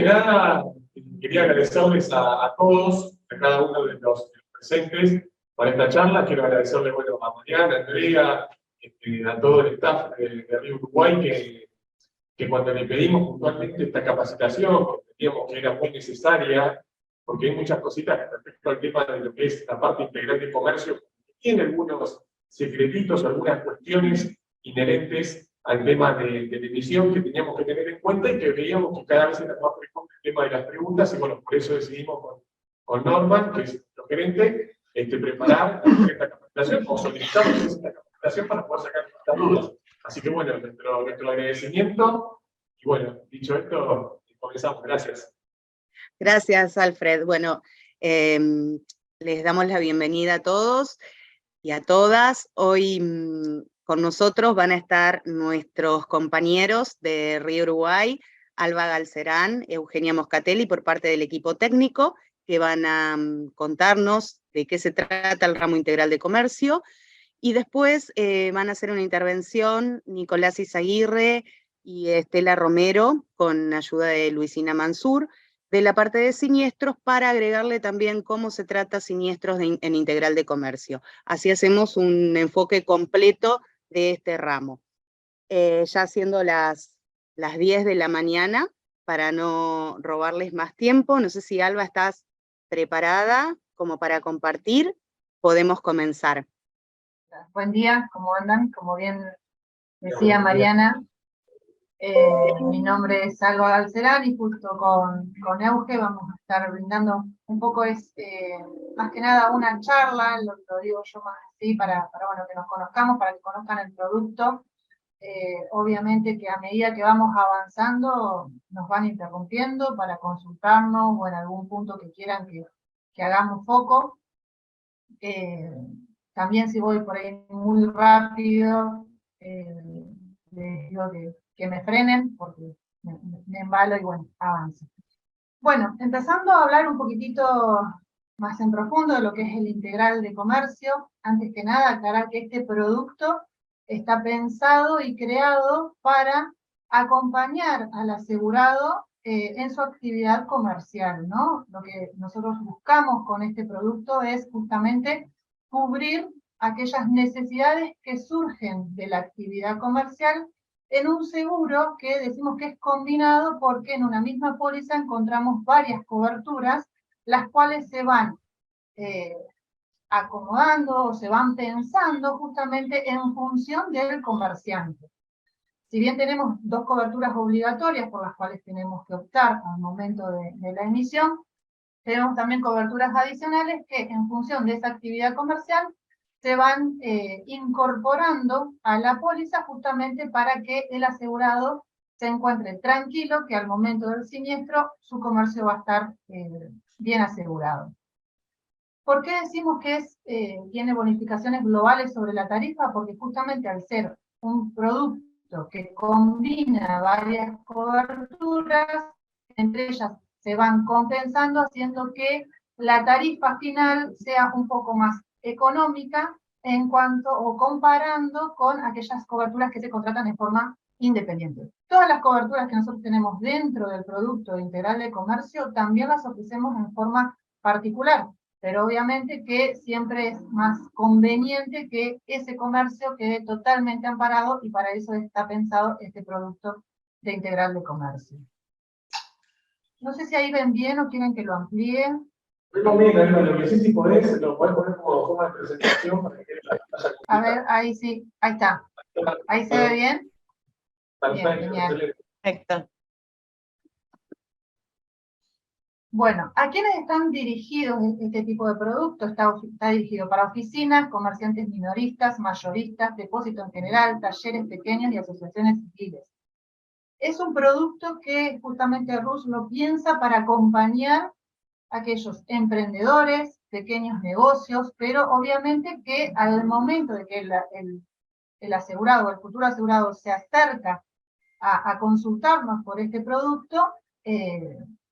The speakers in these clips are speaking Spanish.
nada, quería agradecerles a todos, a cada uno de los presentes, por esta charla. Quiero agradecerle, bueno, a Mariana, a Andrea, a todo el staff de Río Uruguay, que cuando le pedimos puntualmente esta capacitación, que entendíamos que era muy necesaria, porque hay muchas cositas respecto al tema de lo que es la parte integral de comercio, que tiene algunos secretitos, algunas cuestiones inherentes al tema de la emisión que teníamos que tener en cuenta y que veíamos que cada vez era más frecuente el tema de las preguntas, y bueno, por eso decidimos con Norman, que es nuestro gerente, preparar esta capacitación, o solicitamos esta capacitación para poder sacar estas dudas. Así que bueno, nuestro agradecimiento, y bueno, dicho esto, comenzamos. Gracias. Gracias, Alfred. Bueno, les damos la bienvenida a todos y a todas. Hoy con nosotros van a estar nuestros compañeros de Río Uruguay, Alba Galcerán, Eugenia Moscatelli, por parte del equipo técnico, que van a contarnos de qué se trata el ramo integral de comercio, y después van a hacer una intervención Nicolás Izaguirre y Estela Romero, con ayuda de Luisina Mansur, de la parte de siniestros, para agregarle también cómo se trata siniestros en integral de comercio. Así hacemos un enfoque completo de este ramo. Ya siendo las 10 de la mañana, para no robarles más tiempo, no sé si Alba estás preparada como para compartir, podemos comenzar. Buen día, ¿cómo andan? Como bien decía Mariana, mi nombre es Alba Galcerán, y justo con Euge vamos a estar brindando un poco, más que nada una charla, lo digo yo más así, para bueno, que nos conozcamos, para que conozcan el producto. Obviamente que a medida que vamos avanzando nos van interrumpiendo para consultarnos, o en algún punto que quieran que hagamos foco. También si voy por ahí muy rápido, les digo que me frenen, porque me embalo y bueno, avanzo. Bueno, empezando a hablar un poquitito más en profundo de lo que es el integral de comercio. Antes que nada, aclarar que este producto está pensado y creado para acompañar al asegurado en su actividad comercial, ¿no? Lo que nosotros buscamos con este producto es justamente cubrir aquellas necesidades que surgen de la actividad comercial en un seguro que decimos que es combinado, porque en una misma póliza encontramos varias coberturas, las cuales se van acomodando o se van pensando justamente en función del comerciante. Si bien tenemos dos coberturas obligatorias por las cuales tenemos que optar al momento de la emisión, tenemos también coberturas adicionales que en función de esa actividad comercial se van incorporando a la póliza, justamente para que el asegurado se encuentre tranquilo que al momento del siniestro su comercio va a estar bien asegurado. ¿Por qué decimos que tiene bonificaciones globales sobre la tarifa? Porque justamente al ser un producto que combina varias coberturas, entre ellas se van compensando, haciendo que la tarifa final sea un poco más económica en cuanto, o comparando con aquellas coberturas que se contratan en forma independiente. Todas las coberturas que nosotros tenemos dentro del producto integral de comercio también las ofrecemos en forma particular, pero obviamente que siempre es más conveniente que ese comercio quede totalmente amparado, y para eso está pensado este producto de integral de comercio. No sé si ahí ven bien o quieren que lo amplíe. Lo que sí, si podés, lo podés poner como forma de presentación para que a ver, ahí sí, ahí está. ¿Ahí se ve bien? Bien, genial. Perfecto. Bueno, ¿a quiénes están dirigidos este tipo de producto? Está dirigido para oficinas, comerciantes minoristas, mayoristas, depósito en general, talleres pequeños y asociaciones civiles. Es un producto que justamente Rus lo piensa para acompañar a aquellos emprendedores, pequeños negocios, pero obviamente que al momento de que el asegurado o el futuro asegurado se acerca a consultarnos por este producto,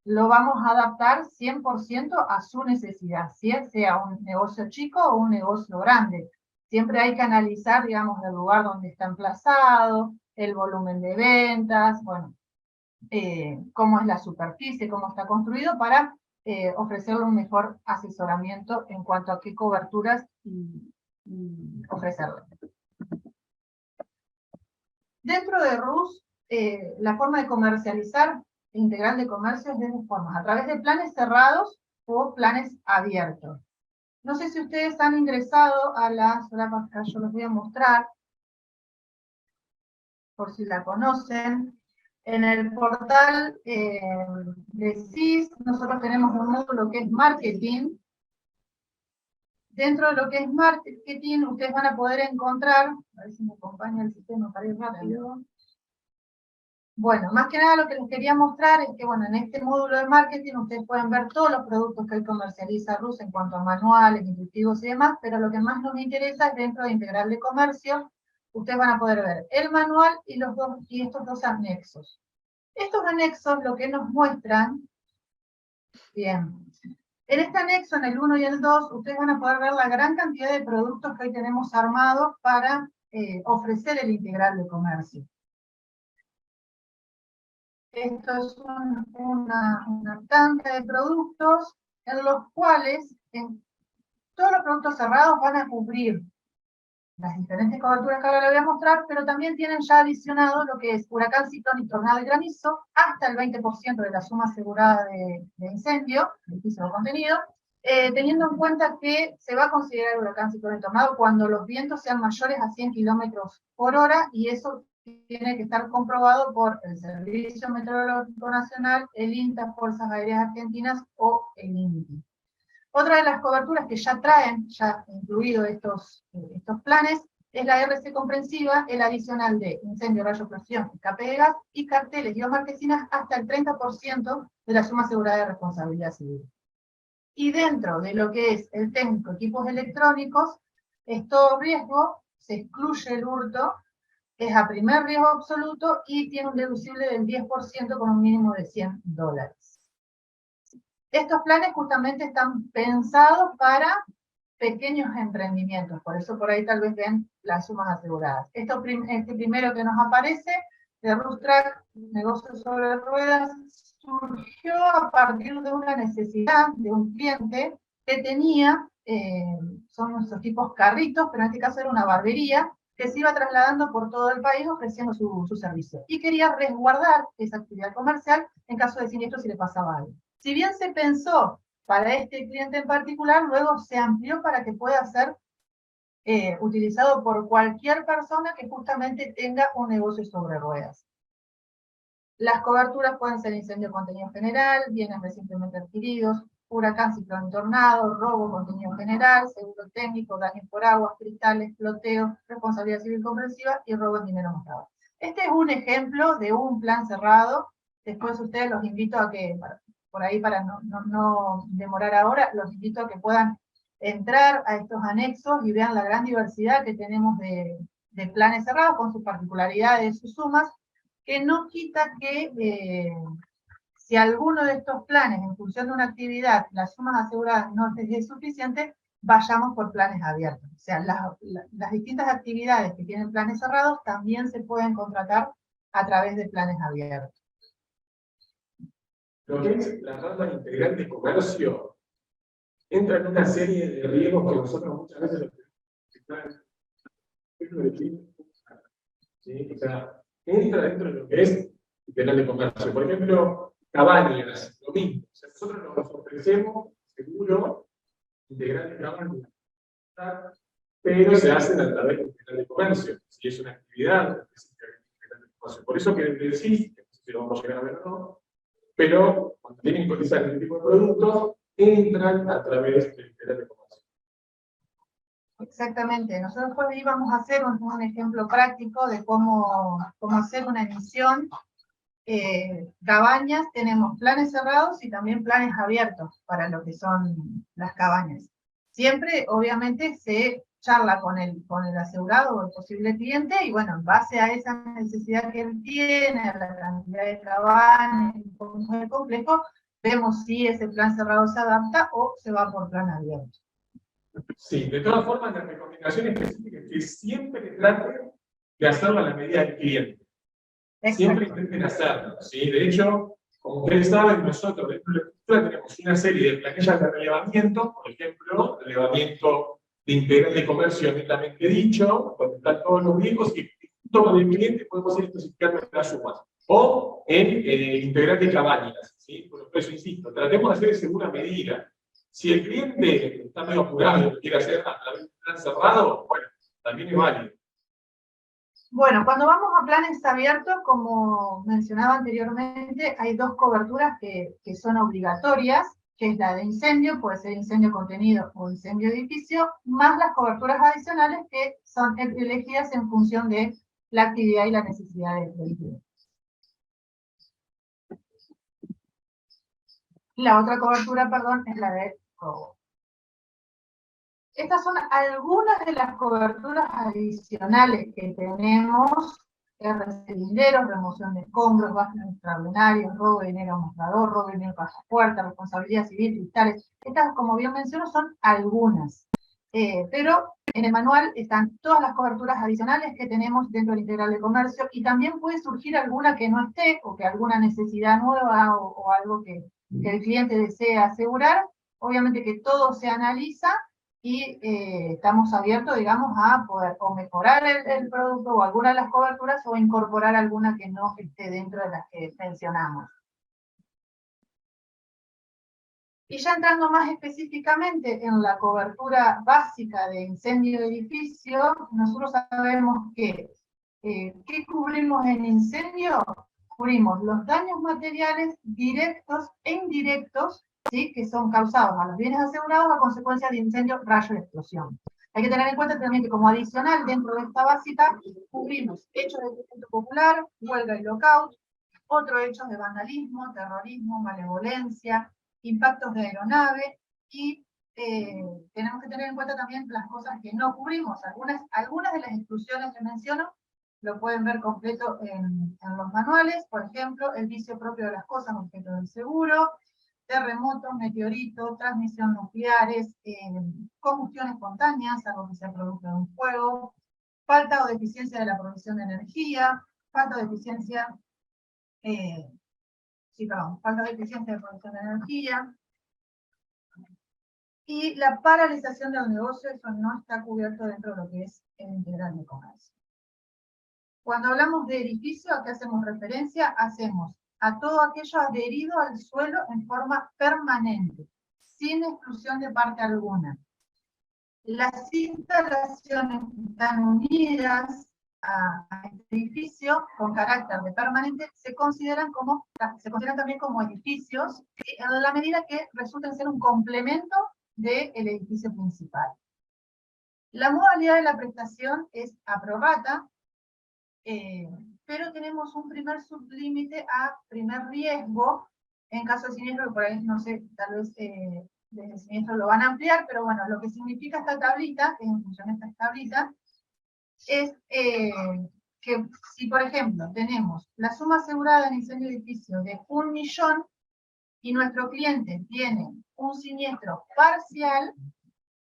lo vamos a adaptar 100% a su necesidad, sea un negocio chico o un negocio grande. Siempre hay que analizar, digamos, el lugar donde está emplazado, el volumen de ventas, bueno, cómo es la superficie, cómo está construido, para ofrecerle un mejor asesoramiento en cuanto a qué coberturas ofrecerle. Dentro de RUS, la forma de comercializar integral de comercio es de dos formas, a través de planes cerrados o planes abiertos. No sé si ustedes han ingresado a la solapa, acá yo les voy a mostrar, por si la conocen. En el portal de CIS, nosotros tenemos un módulo que es marketing. Dentro de lo que es marketing, ustedes van a poder encontrar, a ver si me acompaña el sistema para ir rápido. Bueno, más que nada lo que les quería mostrar es que, bueno, en este módulo de marketing ustedes pueden ver todos los productos que hoy comercializa RUS en cuanto a manuales, instructivos y demás, pero lo que más nos interesa es dentro de Integral de Comercio, ustedes van a poder ver el manual y estos dos anexos. Estos anexos lo que nos muestran, bien, en este anexo, en el 1 y el 2, ustedes van a poder ver la gran cantidad de productos que hoy tenemos armados para ofrecer el Integral de Comercio. Esto es una tanda de productos en los cuales todos los productos cerrados van a cubrir las diferentes coberturas que ahora les voy a mostrar, pero también tienen ya adicionado lo que es huracán, ciclón y tornado y granizo, hasta el 20% de la suma asegurada de incendio, del piso de contenido, teniendo en cuenta que se va a considerar huracán, ciclón y tornado cuando los vientos sean mayores a 100 km/h, y eso tiene que estar comprobado por el Servicio Meteorológico Nacional, el INTA, Fuerzas Aéreas Argentinas o el INTI. Otra de las coberturas que ya traen, ya incluido estos planes, es la RC comprensiva, el adicional de incendio, rayo, explosión, escape de gas y carteles y o marquesinas hasta el 30% de la suma asegurada de responsabilidad civil. Y dentro de lo que es el técnico equipos electrónicos, es todo riesgo, se excluye el hurto, es a primer riesgo absoluto y tiene un deducible del 10% con un mínimo de $100. Estos planes justamente están pensados para pequeños emprendimientos, por eso por ahí tal vez ven las sumas aseguradas. Este primero que nos aparece, de RUSTRAC, negocios sobre ruedas, surgió a partir de una necesidad de un cliente que tenía, son nuestros tipos carritos, pero en este caso era una barbería, que se iba trasladando por todo el país ofreciendo su servicio. Y quería resguardar esa actividad comercial en caso de siniestro si le pasaba algo. Si bien se pensó para este cliente en particular, luego se amplió para que pueda ser utilizado por cualquier persona que justamente tenga un negocio sobre ruedas. Las coberturas pueden ser incendio contenido general, bienes recientemente adquiridos, huracán, ciclón, tornado, robo, contenido general, seguro técnico, daños por aguas, cristales, floteo, responsabilidad civil comprensiva y robo en dinero mostrado. Este es un ejemplo de un plan cerrado. Después ustedes los invito a que, por ahí para no demorar ahora, los invito a que puedan entrar a estos anexos y vean la gran diversidad que tenemos de planes cerrados con sus particularidades, sus sumas, que no quita que si alguno de estos planes, en función de una actividad, las sumas aseguradas no es suficiente, vayamos por planes abiertos. O sea, las distintas actividades que tienen planes cerrados también se pueden contratar a través de planes abiertos. Lo que es la rama integral de comercio entra en una serie de riesgos que nosotros muchas veces los tenemos. ¿Sí? O sea, entra dentro de lo que es integral de comercio. Por ejemplo, cabañas, lo mismo. O sea, nosotros nos ofrecemos seguro integral de cabañas, pero se hacen a través de integral de comercio. Si es una actividad, es integral de comercio. Por eso que decís, que no sé si lo vamos a llegar a ver o no, pero cuando tienen que cotizar este tipo de productos, entran a través del integral de comercio. Exactamente. Nosotros hoy íbamos a hacer un ejemplo práctico de cómo hacer una emisión. Cabañas, tenemos planes cerrados y también planes abiertos para lo que son las cabañas. Siempre, obviamente, se charla con el asegurado o el posible cliente y, bueno, en base a esa necesidad que él tiene, a la cantidad de cabañas, un poco muy complejo, vemos si ese plan cerrado se adapta o se va por plan abierto. Sí, de todas formas, la recomendación específica es que siempre trate de hacerlo a la medida del cliente. siempre intenten hacerlo, ¿sí? De hecho, como ustedes saben, nosotros dentro de la estructura tenemos una serie de planillas de relevamiento, por ejemplo, relevamiento de integral de comercio netamente dicho, donde están todos los riesgos y junto con el cliente podemos ir especificando las sumas. O en integral de cabañas, ¿sí? Por eso insisto, tratemos de hacer de segura medida. Si el cliente está medio apurado y lo quiere hacer a través de un plan cerrado, bueno, también es válido. Bueno, cuando vamos a planes abiertos, como mencionaba anteriormente, hay dos coberturas que son obligatorias, que es la de incendio, puede ser incendio contenido o incendio edificio, más las coberturas adicionales que son elegidas en función de la actividad y la necesidad del cliente. La otra cobertura, perdón, es la de robo. Estas son algunas de las coberturas adicionales que tenemos: cilindros, remoción de escombros, bajas extraordinarios, robo de dinero mostrador, robo de dinero caja puerta, responsabilidad civil, cristales. Estas, como bien menciono, son algunas. Pero en el manual están todas las coberturas adicionales que tenemos dentro del integral de comercio, y también puede surgir alguna que no esté, o que alguna necesidad nueva o algo que el cliente desea asegurar. Obviamente que todo se analiza y estamos abiertos, digamos, a poder o mejorar el producto o alguna de las coberturas o incorporar alguna que no esté dentro de las que mencionamos. Y ya entrando más específicamente en la cobertura básica de incendio de edificio, nosotros sabemos que ¿qué cubrimos en incendio? Cubrimos los daños materiales directos e indirectos, ¿sí?, que son causados a los bienes asegurados a consecuencia de incendio, rayo y explosión. Hay que tener en cuenta también que, como adicional dentro de esta básica, cubrimos hechos de movimiento popular, huelga y lockout, otros hechos de vandalismo, terrorismo, malevolencia, impactos de aeronave, y tenemos que tener en cuenta también las cosas que no cubrimos. Algunas de las exclusiones que menciono lo pueden ver completo en los manuales. Por ejemplo, el vicio propio de las cosas objeto del seguro, terremotos, meteoritos, transmisión nucleares, combustión espontánea, algo que sea producto de un fuego, falta o deficiencia de la provisión de energía, falta de eficiencia, falta de eficiencia de provisión de energía, y la paralización del negocio. Eso no está cubierto dentro de lo que es el integral de comercio. Cuando hablamos de edificio, ¿a qué hacemos referencia? Hacemos a todo aquello adherido al suelo en forma permanente, sin exclusión de parte alguna. Las instalaciones que están unidas a este edificio con carácter de permanente se consideran también como edificios, en la medida que resulten ser un complemento del edificio principal. La modalidad de la prestación es a prorrata, pero tenemos un primer sublímite a primer riesgo en caso de siniestro, que por ahí, no sé, tal vez desde el siniestro lo van a ampliar, pero bueno, lo que significa esta tablita, que en función de esta tablita, es que si, por ejemplo, tenemos la suma asegurada en incendio de edificio de 1 millón y nuestro cliente tiene un siniestro parcial,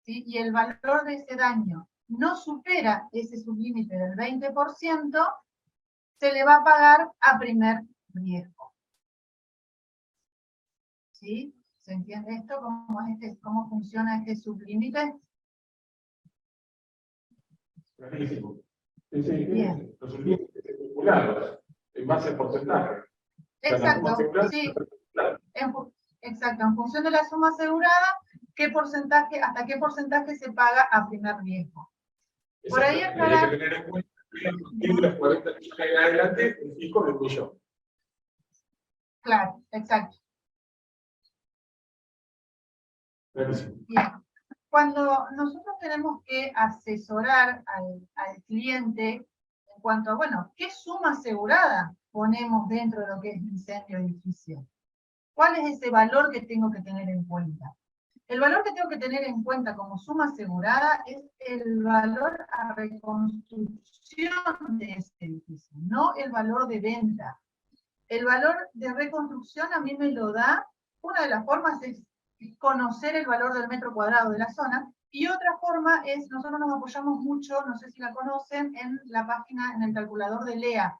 ¿sí?, y el valor de ese daño no supera ese sublímite del 20%, se le va a pagar a primer riesgo. ¿Sí? ¿Se entiende esto? ¿Cómo funciona este sublímite? Clarísimo. Sí, Bien. los sublímites calculados en base al porcentaje. Exacto, sí. Exacto, en función de la suma asegurada, hasta qué porcentaje se paga a primer riesgo. Por ahí hay que tener en cuenta que a partir de los 40 millones en adelante, un fisco de 1 millón. Claro, exacto. Clarísimo. Bien. Cuando nosotros tenemos que asesorar al cliente en cuanto a, bueno, ¿qué suma asegurada ponemos dentro de lo que es incendio edificio? ¿Cuál es ese valor que tengo que tener en cuenta? El valor que tengo que tener en cuenta como suma asegurada es el valor a reconstrucción de este edificio, no el valor de venta. El valor de reconstrucción a mí me lo da, una de las formas es conocer el valor del metro cuadrado de la zona, y otra forma es, nosotros nos apoyamos mucho, no sé si la conocen, en la página, en el calculador de LEA.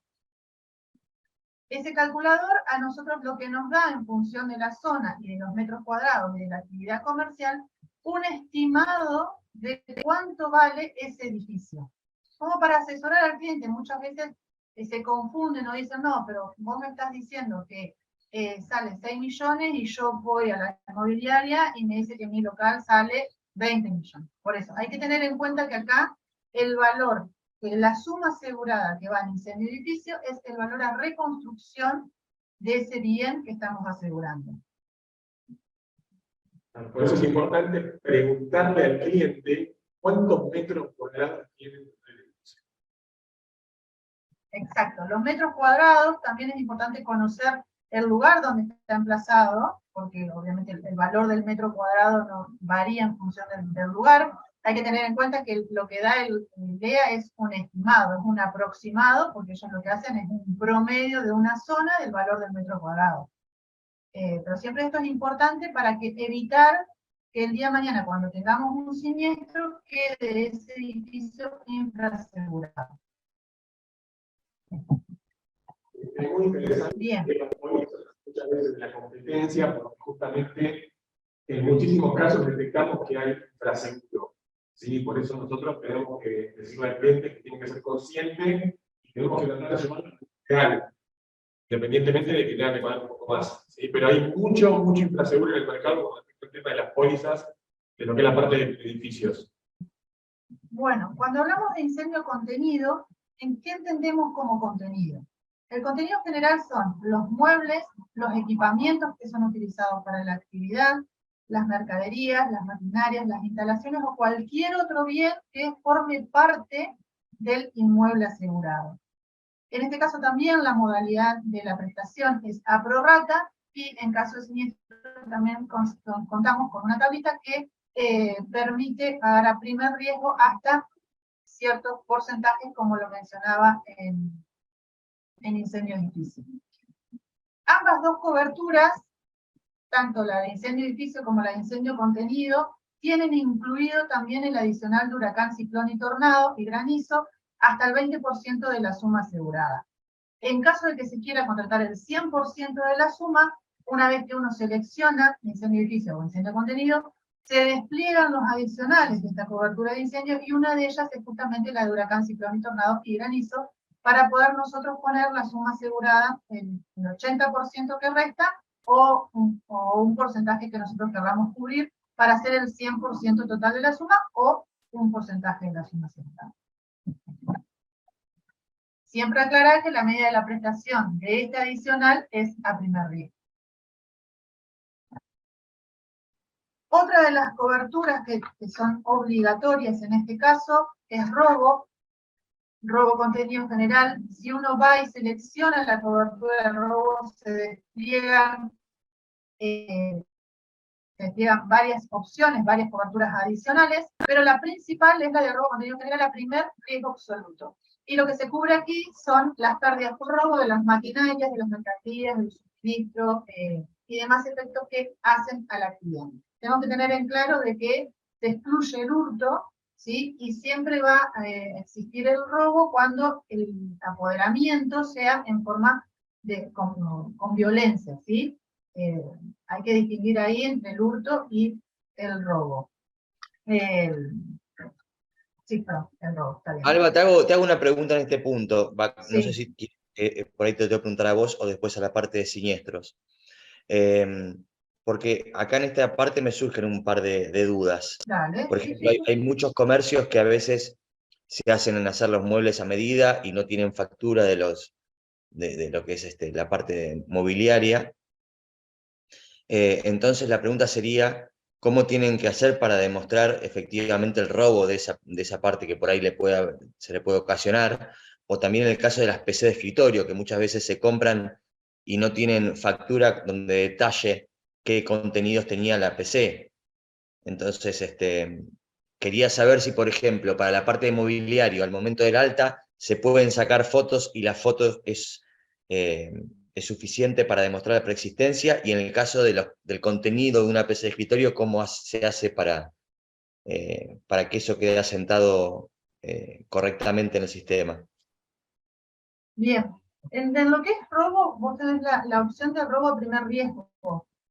Ese calculador a nosotros lo que nos da en función de la zona y de los metros cuadrados y de la actividad comercial, un estimado de cuánto vale ese edificio. Como para asesorar al cliente, muchas veces se confunden o dicen, no, pero vos me estás diciendo que sale 6 millones y yo voy a la inmobiliaria y me dice que mi local sale 20 millones. Por eso, hay que tener en cuenta que acá el valor, la suma asegurada que va en incendio de edificio es el valor a reconstrucción de ese bien que estamos asegurando. Por eso es importante preguntarle al cliente cuántos metros cuadrados tiene el edificio. Exacto, los metros cuadrados también es importante conocer el lugar donde está emplazado, porque obviamente el valor del metro cuadrado no varía en función del lugar. Hay que tener en cuenta que lo que da el IDEA es un estimado, es un aproximado, porque ellos lo que hacen es un promedio de una zona del valor del metro cuadrado. Pero siempre esto es importante para evitar que el día de mañana, cuando tengamos un siniestro, quede ese edificio infraasegurado. Es muy interesante. Bien. Que los pólizas muchas veces de la competencia, porque justamente en muchísimos casos detectamos que hay infraseguro. ¿Sí? Por eso nosotros tenemos que decirle al cliente que tiene que ser consciente y tenemos que tratar de llevarlo real, independientemente de que tenga que pagar un poco más. ¿Sí? Pero hay mucho infraseguro en el mercado con respecto al tema de las pólizas, de lo que es la parte de edificios. Bueno, cuando hablamos de incendio contenido, ¿en qué entendemos como contenido? El contenido general son los muebles, los equipamientos que son utilizados para la actividad, las mercaderías, las maquinarias, las instalaciones o cualquier otro bien que forme parte del inmueble asegurado. En este caso también la modalidad de la prestación es a prorrata y en caso de siniestro también contamos con una tablita que permite pagar a primer riesgo hasta ciertos porcentajes, como lo mencionaba en incendio de edificio. Ambas dos coberturas, tanto la de incendio de edificio como la de incendio contenido, tienen incluido también el adicional de huracán, ciclón y tornado y granizo hasta el 20% de la suma asegurada. En caso de que se quiera contratar el 100% de la suma, una vez que uno selecciona incendio de edificio o incendio contenido, se despliegan los adicionales de esta cobertura de incendio y una de ellas es justamente la de huracán, ciclón y tornado y granizo, para poder nosotros poner la suma asegurada en el 80% que resta o un porcentaje que nosotros queramos cubrir para hacer el 100% total de la suma o un porcentaje de la suma asegurada. Siempre aclarar que la medida de la prestación de este adicional es a primer riesgo. Otra de las coberturas que son obligatorias en este caso es robo contenido general. Si uno va y selecciona la cobertura de robo, se despliegan varias opciones, varias coberturas adicionales, pero la principal es la de robo contenido general a primer riesgo absoluto. Y lo que se cubre aquí son las pérdidas por robo de las maquinarias, de las mercaderías, del suministro y demás efectos que hacen a la actividad. Tenemos que tener en claro de que se excluye el hurto, ¿sí? Y siempre va a existir el robo cuando el apoderamiento sea en forma con violencia, ¿sí? Hay que distinguir ahí entre el hurto y el robo. Sí, perdón, el robo, está bien. Alba, te hago una pregunta en este punto. Sí. No sé si por ahí te tengo que preguntar a vos o después a la parte de siniestros. Porque acá en esta parte me surgen un par de dudas. Dale, Por ejemplo, hay muchos comercios que a veces se hacen en hacer los muebles a medida y no tienen factura de lo que es la parte mobiliaria. Entonces la pregunta sería, ¿cómo tienen que hacer para demostrar efectivamente el robo de esa parte que por ahí se le puede ocasionar? O también en el caso de las PC de escritorio, que muchas veces se compran y no tienen factura donde detalle qué contenidos tenía la PC. Entonces, quería saber si, por ejemplo, para la parte de mobiliario, al momento del alta, se pueden sacar fotos y la foto es suficiente para demostrar la preexistencia, y en el caso del contenido de una PC de escritorio, ¿cómo se hace para que eso quede asentado correctamente en el sistema? Bien, En lo que es robo, vos tenés la opción de robo a primer riesgo,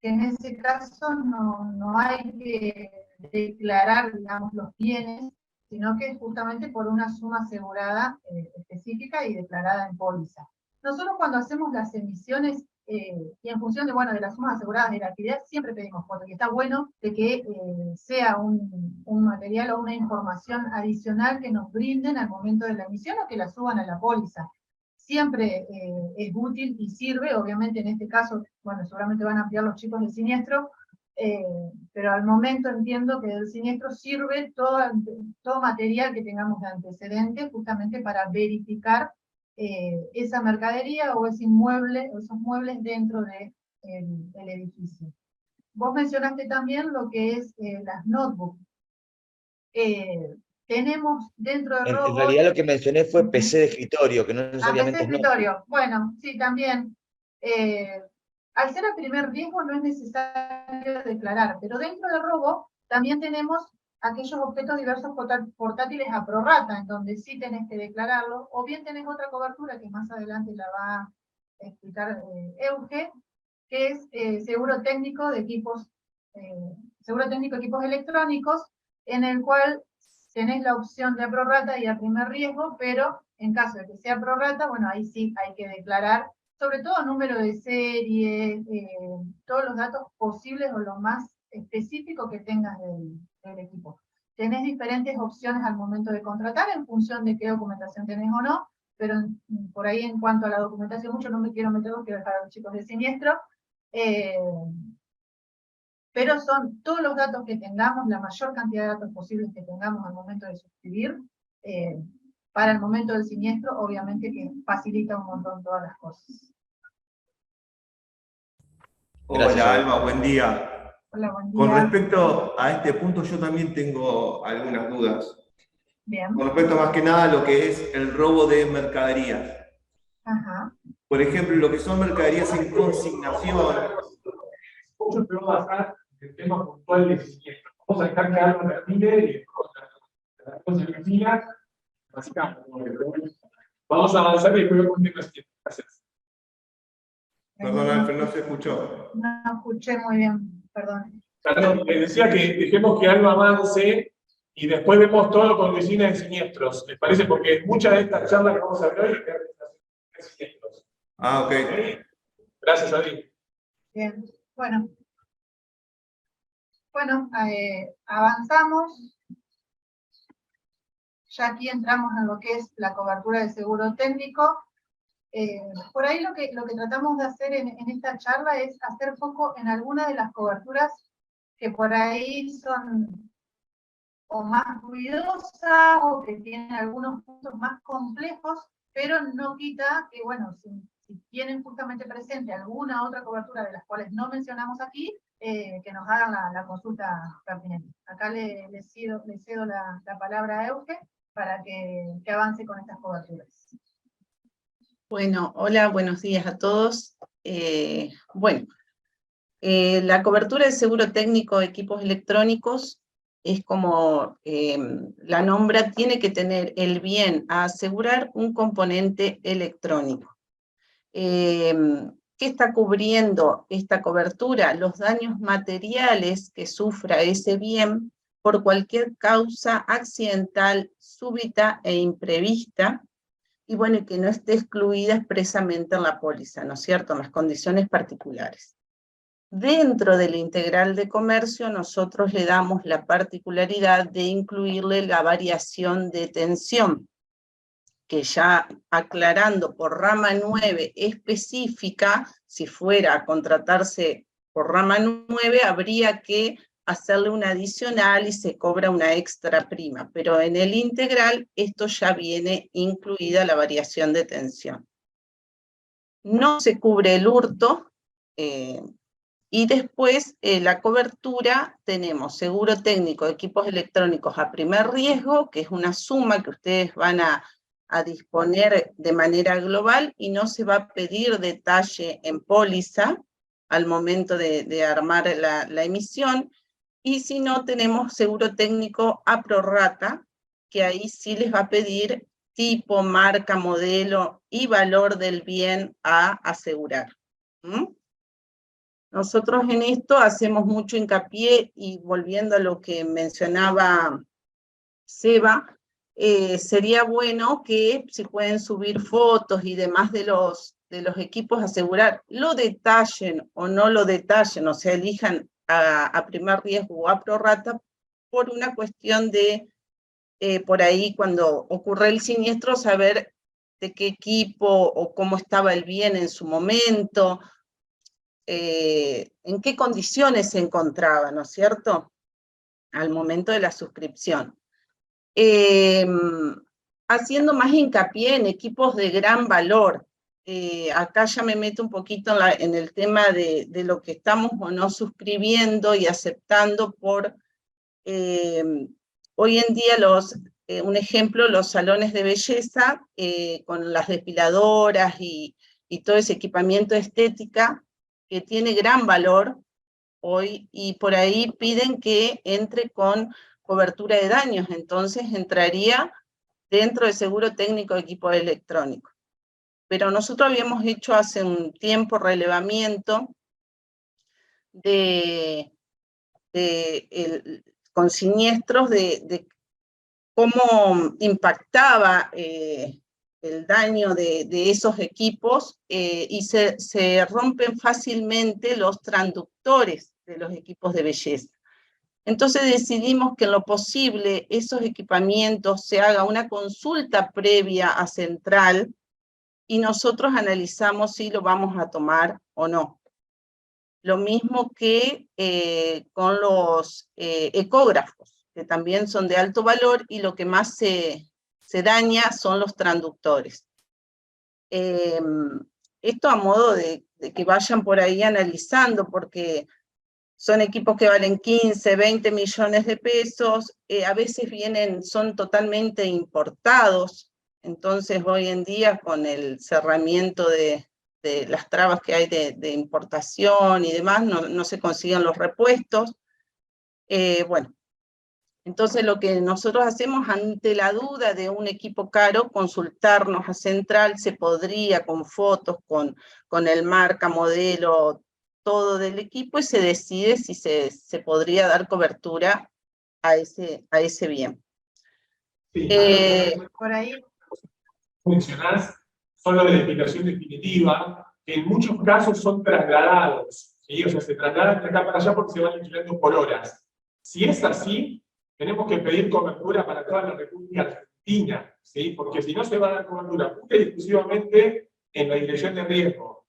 que en ese caso no hay que declarar, digamos, los bienes, sino que es justamente por una suma asegurada específica y declarada en póliza. Nosotros cuando hacemos las emisiones, y en función de, bueno, de las sumas aseguradas de la actividad, siempre pedimos fotos, y está bueno de que sea un material o una información adicional que nos brinden al momento de la emisión o que la suban a la póliza. Siempre es útil y sirve, obviamente en este caso, bueno, seguramente van a ampliar los chicos del siniestro, pero al momento entiendo que del siniestro sirve todo material que tengamos de antecedentes justamente para verificar esa mercadería o ese inmueble, o esos muebles dentro del edificio. Vos mencionaste también lo que es las notebooks. Tenemos dentro de En robots... realidad lo que mencioné fue PC de escritorio, que no PC necesariamente de es notebook. escritorio, bueno, sí, también. Al ser a primer riesgo no es necesario declarar, pero dentro del robo también tenemos aquellos objetos diversos portátiles a prorrata, en donde sí tenés que declararlo, o bien tenés otra cobertura que más adelante la va a explicar Euge, que es seguro técnico de equipos electrónicos, en el cual tenés la opción de a prorrata y a primer riesgo, pero en caso de que sea prorrata, bueno, ahí sí hay que declarar, sobre todo número de serie, todos los datos posibles o lo más específico que tengas del equipo. Tenés diferentes opciones al momento de contratar en función de qué documentación tenés o no, pero por ahí en cuanto a la documentación, mucho no me quiero meter, quiero dejar a los chicos de siniestro, pero son todos los datos que tengamos, la mayor cantidad de datos posibles que tengamos al momento de suscribir, para el momento del siniestro, obviamente que facilita un montón todas las cosas. Gracias, Hola Abel. Alma, buen día. Hola, buen Con día. respecto a este punto yo también tengo algunas dudas. Bien. Con respecto más que nada a lo que es el robo de mercaderías. Ajá. Por ejemplo, lo que son mercaderías en consignación. Mucho te va a basar en el tema puntual de siniestro. Vamos a dejar que algo termine y después las cosas que sigan, básicamente. Vamos a avanzar y después con temas que gracias. Perdón, Alfred, no se escuchó. No escuché muy bien, perdón. Perdón, les decía que dejemos que algo avance y después vemos todo con vecinas de siniestros. ¿Les parece? Porque muchas de estas charlas que vamos a ver hoy es siniestros. Ah, ok. Gracias, Adri. Bien, bueno. Bueno, avanzamos. Ya aquí entramos en lo que es la cobertura de seguro técnico. Por ahí lo que tratamos de hacer en esta charla es hacer foco en algunas de las coberturas que por ahí son o más ruidosas o que tienen algunos puntos más complejos, pero no quita que, bueno, si tienen justamente presente alguna otra cobertura de las cuales no mencionamos aquí, que nos hagan la consulta pertinente. Acá le cedo la palabra a Euge para que avance con estas coberturas. Bueno, hola, buenos días a todos. La cobertura de seguro técnico de equipos electrónicos es como la nombra, tiene que tener el bien a asegurar un componente electrónico. ¿Qué está cubriendo esta cobertura? Los daños materiales que sufra ese bien por cualquier causa accidental, súbita e imprevista, y bueno, que no esté excluida expresamente en la póliza, ¿no es cierto?, en las condiciones particulares. Dentro del integral de comercio, nosotros le damos la particularidad de incluirle la variación de tensión, que ya aclarando por rama 9 específica, si fuera a contratarse por rama 9, habría que hacerle una adicional y se cobra una extra prima, pero en el integral esto ya viene incluida la variación de tensión. No se cubre el hurto, y después la cobertura, tenemos seguro técnico de equipos electrónicos a primer riesgo, que es una suma que ustedes van a disponer de manera global y no se va a pedir detalle en póliza al momento de armar la emisión. Y si no, tenemos seguro técnico a prorrata, que ahí sí les va a pedir tipo, marca, modelo y valor del bien a asegurar. Nosotros en esto hacemos mucho hincapié, y volviendo a lo que mencionaba Seba, sería bueno que si pueden subir fotos y demás de los equipos, asegurar, lo detallen o no lo detallen, o sea, elijan a primer riesgo o a prorrata, por una cuestión de, por ahí cuando ocurre el siniestro, saber de qué equipo o cómo estaba el bien en su momento, en qué condiciones se encontraba, ¿no es cierto?, al momento de la suscripción. Haciendo más hincapié en equipos de gran valor. Acá ya me meto un poquito en el tema de lo que estamos o no suscribiendo y aceptando por, hoy en día un ejemplo, los salones de belleza, con las depiladoras y todo ese equipamiento de estética, que tiene gran valor hoy, y por ahí piden que entre con cobertura de daños, entonces entraría dentro del seguro técnico de equipos electrónicos. Pero nosotros habíamos hecho hace un tiempo relevamiento con siniestros de cómo impactaba el daño de esos equipos, y se rompen fácilmente los transductores de los equipos de belleza. Entonces decidimos que en lo posible esos equipamientos se haga una consulta previa a central, y nosotros analizamos si lo vamos a tomar o no. Lo mismo que con los ecógrafos, que también son de alto valor, y lo que más se daña son los transductores. Esto a modo de que vayan por ahí analizando, porque son equipos que valen 15, 20 millones de pesos, a veces son totalmente importados, entonces hoy en día con el cerramiento de las trabas que hay de importación y demás, no se consiguen los repuestos. Bueno, entonces lo que nosotros hacemos ante la duda de un equipo caro, consultarnos a central, se podría con fotos, con el marca, modelo, todo del equipo, y se decide si se podría dar cobertura a ese bien. Sí, Por ahí, mencionás son los de depilación definitiva, que en muchos casos son trasladados, ¿sí? O sea, se trasladan de acá para allá porque se van alquilando por horas. Si es así, tenemos que pedir cobertura para toda la República Argentina, ¿sí? Porque si no se va a dar cobertura pura y exclusivamente en la dirección de riesgo.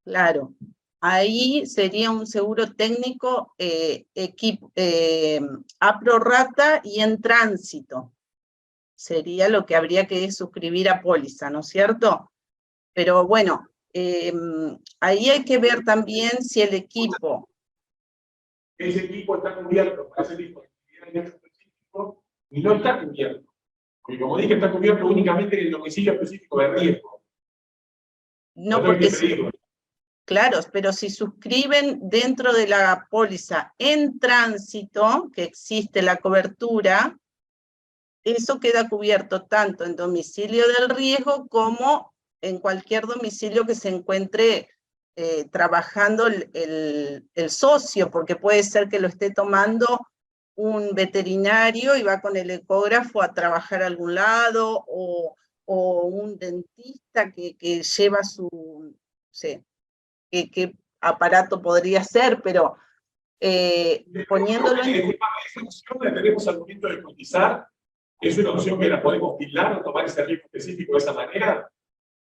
Claro, ahí sería un seguro técnico a prorrata y en tránsito. Sería lo que habría que suscribir a póliza, ¿no es cierto? Pero bueno, ahí hay que ver también si el equipo... Ese equipo está cubierto para ese tipo de actividades específico y no está cubierto. Porque como dije, está cubierto únicamente en el domicilio específico de riesgo. No, porque claro, pero si suscriben dentro de la póliza en tránsito, que existe la cobertura, eso queda cubierto tanto en domicilio del riesgo como en cualquier domicilio que se encuentre trabajando el socio, porque puede ser que lo esté tomando un veterinario y va con el ecógrafo a trabajar a algún lado, o un dentista que lleva su, no sé, qué aparato podría ser, pero poniéndolo en... Esa opción la tenemos al momento de cotizar. ¿Es una opción que la podemos tildar o tomar ese riesgo específico de esa manera?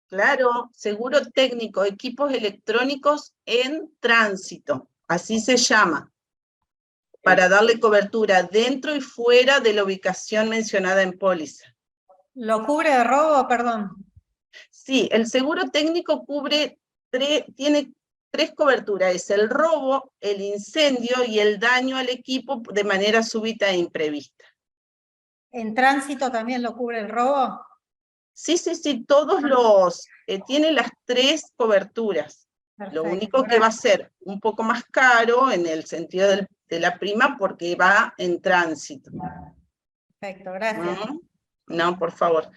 Claro, seguro técnico, equipos electrónicos en tránsito, así se llama, para darle cobertura dentro y fuera de la ubicación mencionada en póliza. ¿Lo cubre de robo, perdón? Sí, el seguro técnico tiene 3 coberturas, es el robo, el incendio y el daño al equipo de manera súbita e imprevista. ¿En tránsito también lo cubre el robo? Sí, todos tiene las 3 coberturas. Perfecto, Lo único que va a ser un poco más caro en el sentido de la prima, porque va en tránsito. Perfecto, gracias. No, por favor.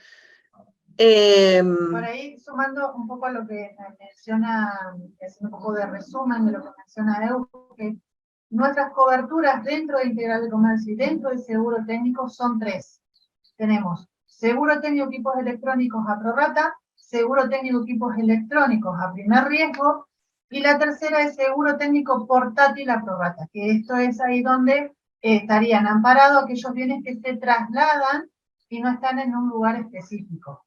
Por ahí, sumando un poco a lo que menciona, haciendo un poco de resumen de lo que menciona EU, que nuestras coberturas dentro de Integral de Comercio y dentro del seguro técnico son 3. Tenemos seguro técnico equipos electrónicos a prorrata, seguro técnico equipos electrónicos a primer riesgo, y la tercera es seguro técnico portátil a prorrata, que esto es ahí donde estarían amparados aquellos bienes que se trasladan y no están en un lugar específico.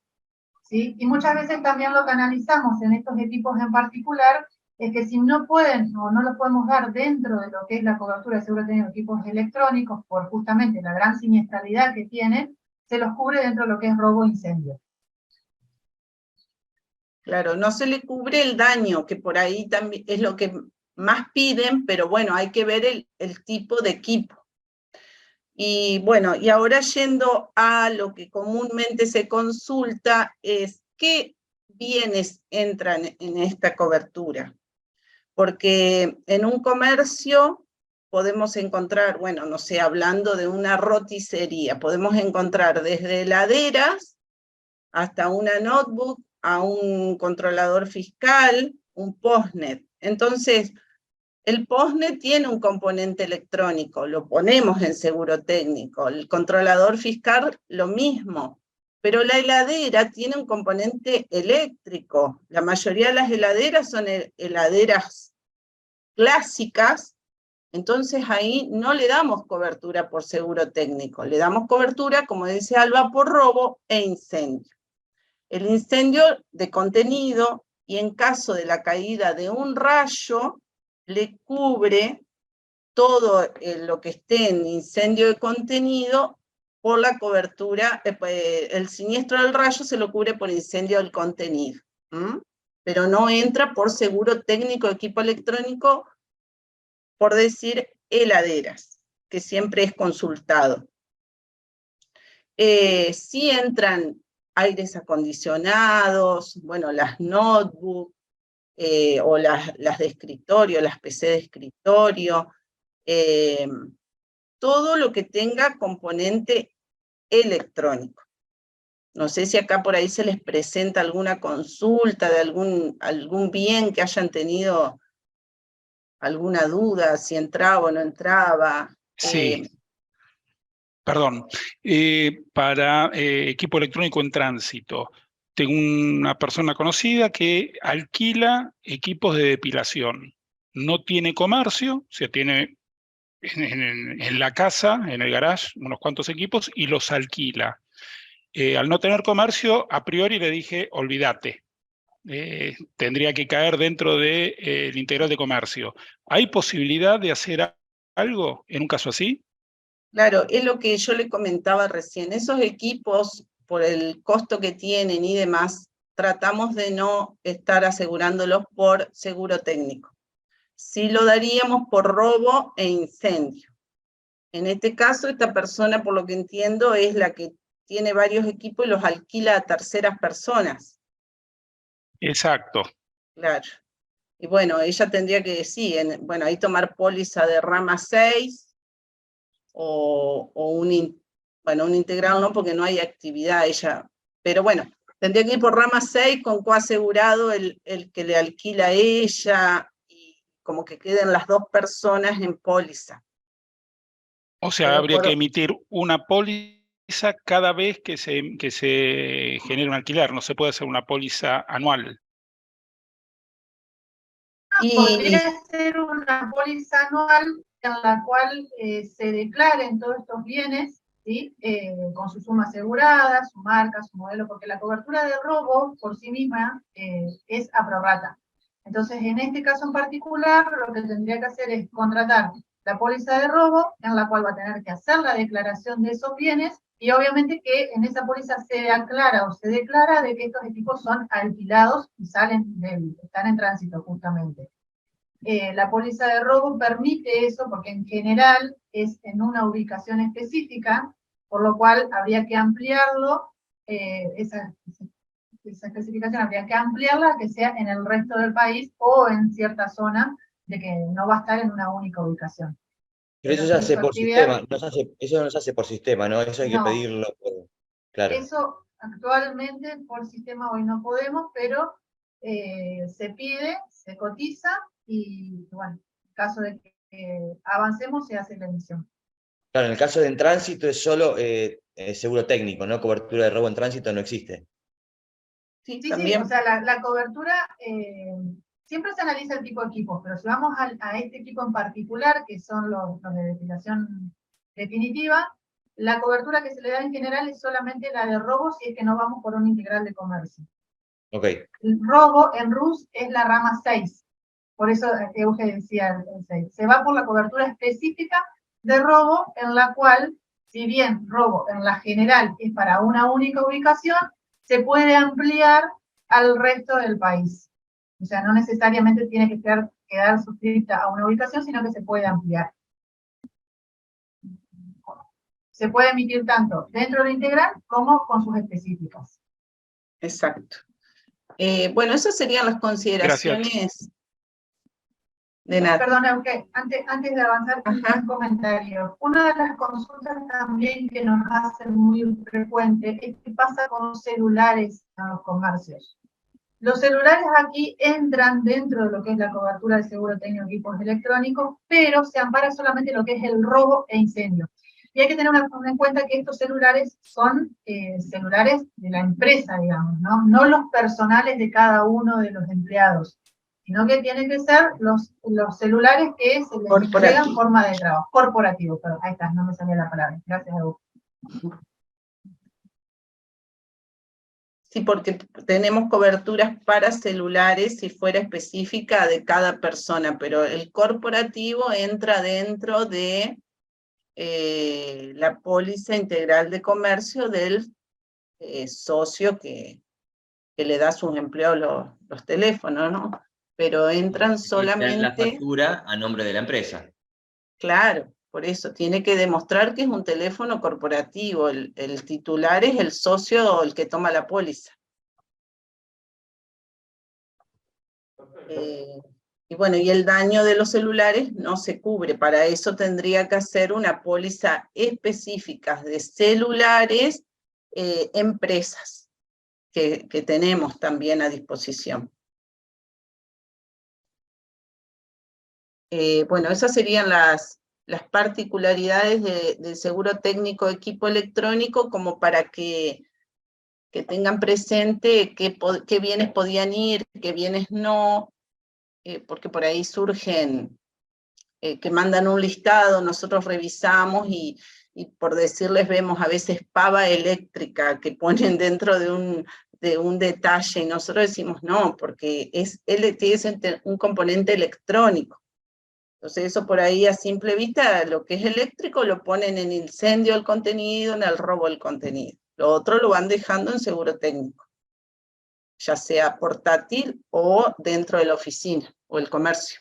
¿Sí? Y muchas veces también lo que analizamos en estos equipos en particular es que si no pueden o no los podemos dar dentro de lo que es la cobertura de seguro técnico de equipos electrónicos, por justamente la gran siniestralidad que tienen, se los cubre dentro de lo que es robo e incendio. Claro, no se le cubre el daño, que por ahí también es lo que más piden, pero bueno, hay que ver el tipo de equipo. Y bueno, y ahora yendo a lo que comúnmente se consulta es qué bienes entran en esta cobertura. Porque en un comercio podemos encontrar, bueno, no sé, hablando de una roticería, podemos encontrar desde heladeras hasta una notebook, a un controlador fiscal, un postnet. Entonces, el postnet tiene un componente electrónico, lo ponemos en seguro técnico. El controlador fiscal, lo mismo. Pero la heladera tiene un componente eléctrico. La mayoría de las heladeras son heladeras clásicas, entonces ahí no le damos cobertura por seguro técnico. Le damos cobertura, como dice Alba, por robo e incendio. El incendio de contenido, y en caso de la caída de un rayo, le cubre todo lo que esté en incendio de contenido por la cobertura, el siniestro del rayo se lo cubre por incendio del contenido, pero no entra por seguro técnico de equipo electrónico, por decir heladeras, que siempre es consultado. Sí entran aires acondicionados, bueno, las notebooks, o las de escritorio, las PC de escritorio, todo lo que tenga componente electrónico. No sé si acá por ahí se les presenta alguna consulta de algún bien que hayan tenido alguna duda, si entraba o no entraba. Sí. Perdón, para equipo electrónico en tránsito, tengo una persona conocida que alquila equipos de depilación. No tiene comercio, o sea, tiene en la casa, en el garage, unos cuantos equipos y los alquila. Al no tener comercio, a priori le dije, olvídate. Tendría que caer dentro del integral de comercio. ¿Hay posibilidad de hacer algo en un caso así? Claro, es lo que yo le comentaba recién. Esos equipos, por el costo que tienen y demás, tratamos de no estar asegurándolos por seguro técnico. Sí lo daríamos por robo e incendio. En este caso, esta persona, por lo que entiendo, es la que tiene varios equipos y los alquila a terceras personas. Exacto. Claro. Y bueno, ella tendría que decir, bueno, ahí tomar póliza de rama 6, o un integral no, porque no hay actividad ella, pero bueno, tendría que ir por rama 6 con coasegurado el que le alquila a ella, y como que queden las dos personas en póliza. O sea, habría que emitir una póliza cada vez que se genere un alquiler, no se puede hacer una póliza anual. Podría ser una póliza anual en la cual se declaren todos estos bienes, ¿sí? Con su suma asegurada, su marca, su modelo, porque la cobertura de robo por sí misma es a prorrata. Entonces, en este caso en particular, lo que tendría que hacer es contratar la póliza de robo, en la cual va a tener que hacer la declaración de esos bienes, y obviamente que en esa póliza se aclara o se declara de que estos equipos son alquilados y están en tránsito justamente. La póliza de robo permite eso porque en general es en una ubicación específica, por lo cual habría que ampliarlo, esa especificación habría que ampliarla a que sea en el resto del país o en cierta zona, de que no va a estar en una única ubicación. Pero eso se hace por sistema, eso no se hace por sistema, ¿no? Eso hay que pedirlo. Claro. Eso actualmente por sistema hoy no podemos, pero se pide, se cotiza y bueno, en caso de que avancemos se hace la emisión. Claro, en el caso de en tránsito es solo seguro técnico, ¿no? Cobertura de robo en tránsito no existe. Sí, Sí, también. o sea, la cobertura, siempre se analiza el tipo de equipos, pero si vamos a este equipo en particular, que son los de depilación definitiva, la cobertura que se le da en general es solamente la de robo si es que no vamos por un integral de comercio. Ok. El robo en RUS es la rama 6, por eso Euge decía el 6. Se va por la cobertura específica de robo, en la cual, si bien robo en la general es para una única ubicación, se puede ampliar al resto del país. O sea, no necesariamente tiene que quedar suscrita a una ubicación, sino que se puede ampliar. Se puede emitir tanto dentro de integral como con sus específicas. Exacto. Bueno, esas serían las consideraciones. De nada. Perdón, Euge, antes de avanzar, un comentario. Una de las consultas también que nos hacen muy frecuente es qué pasa con los celulares en los comercios. Los celulares aquí entran dentro de lo que es la cobertura de seguro técnico de equipos electrónicos, pero se ampara solamente lo que es el robo e incendio. Y hay que tener en cuenta que estos celulares son celulares de la empresa, digamos, ¿no? No los personales de cada uno de los empleados, sino que tienen que ser los celulares que se les entregan en forma de trabajo. Corporativo, perdón. Ahí está, no me salía la palabra. Gracias, Edu. Sí, porque tenemos coberturas para celulares si fuera específica de cada persona, pero el corporativo entra dentro de la póliza integral de comercio del socio que le da a sus empleados los teléfonos, ¿no? Pero entran solamente... La factura a nombre de la empresa. Claro, por eso tiene que demostrar que es un teléfono corporativo, el titular es el socio el que toma la póliza. Y bueno, y el daño de los celulares no se cubre, para eso tendría que hacer una póliza específica de celulares, empresas, que tenemos también a disposición. Bueno, esas serían las particularidades del seguro técnico de equipo electrónico, como para que tengan presente qué bienes podían ir, qué bienes no, porque por ahí surgen que mandan un listado, nosotros revisamos y por decirles vemos a veces pava eléctrica que ponen dentro de un detalle y nosotros decimos no, porque es un componente electrónico. Entonces eso por ahí a simple vista, lo que es eléctrico lo ponen en incendio el contenido, en el robo el contenido. Lo otro lo van dejando en seguro técnico, ya sea portátil o dentro de la oficina o el comercio.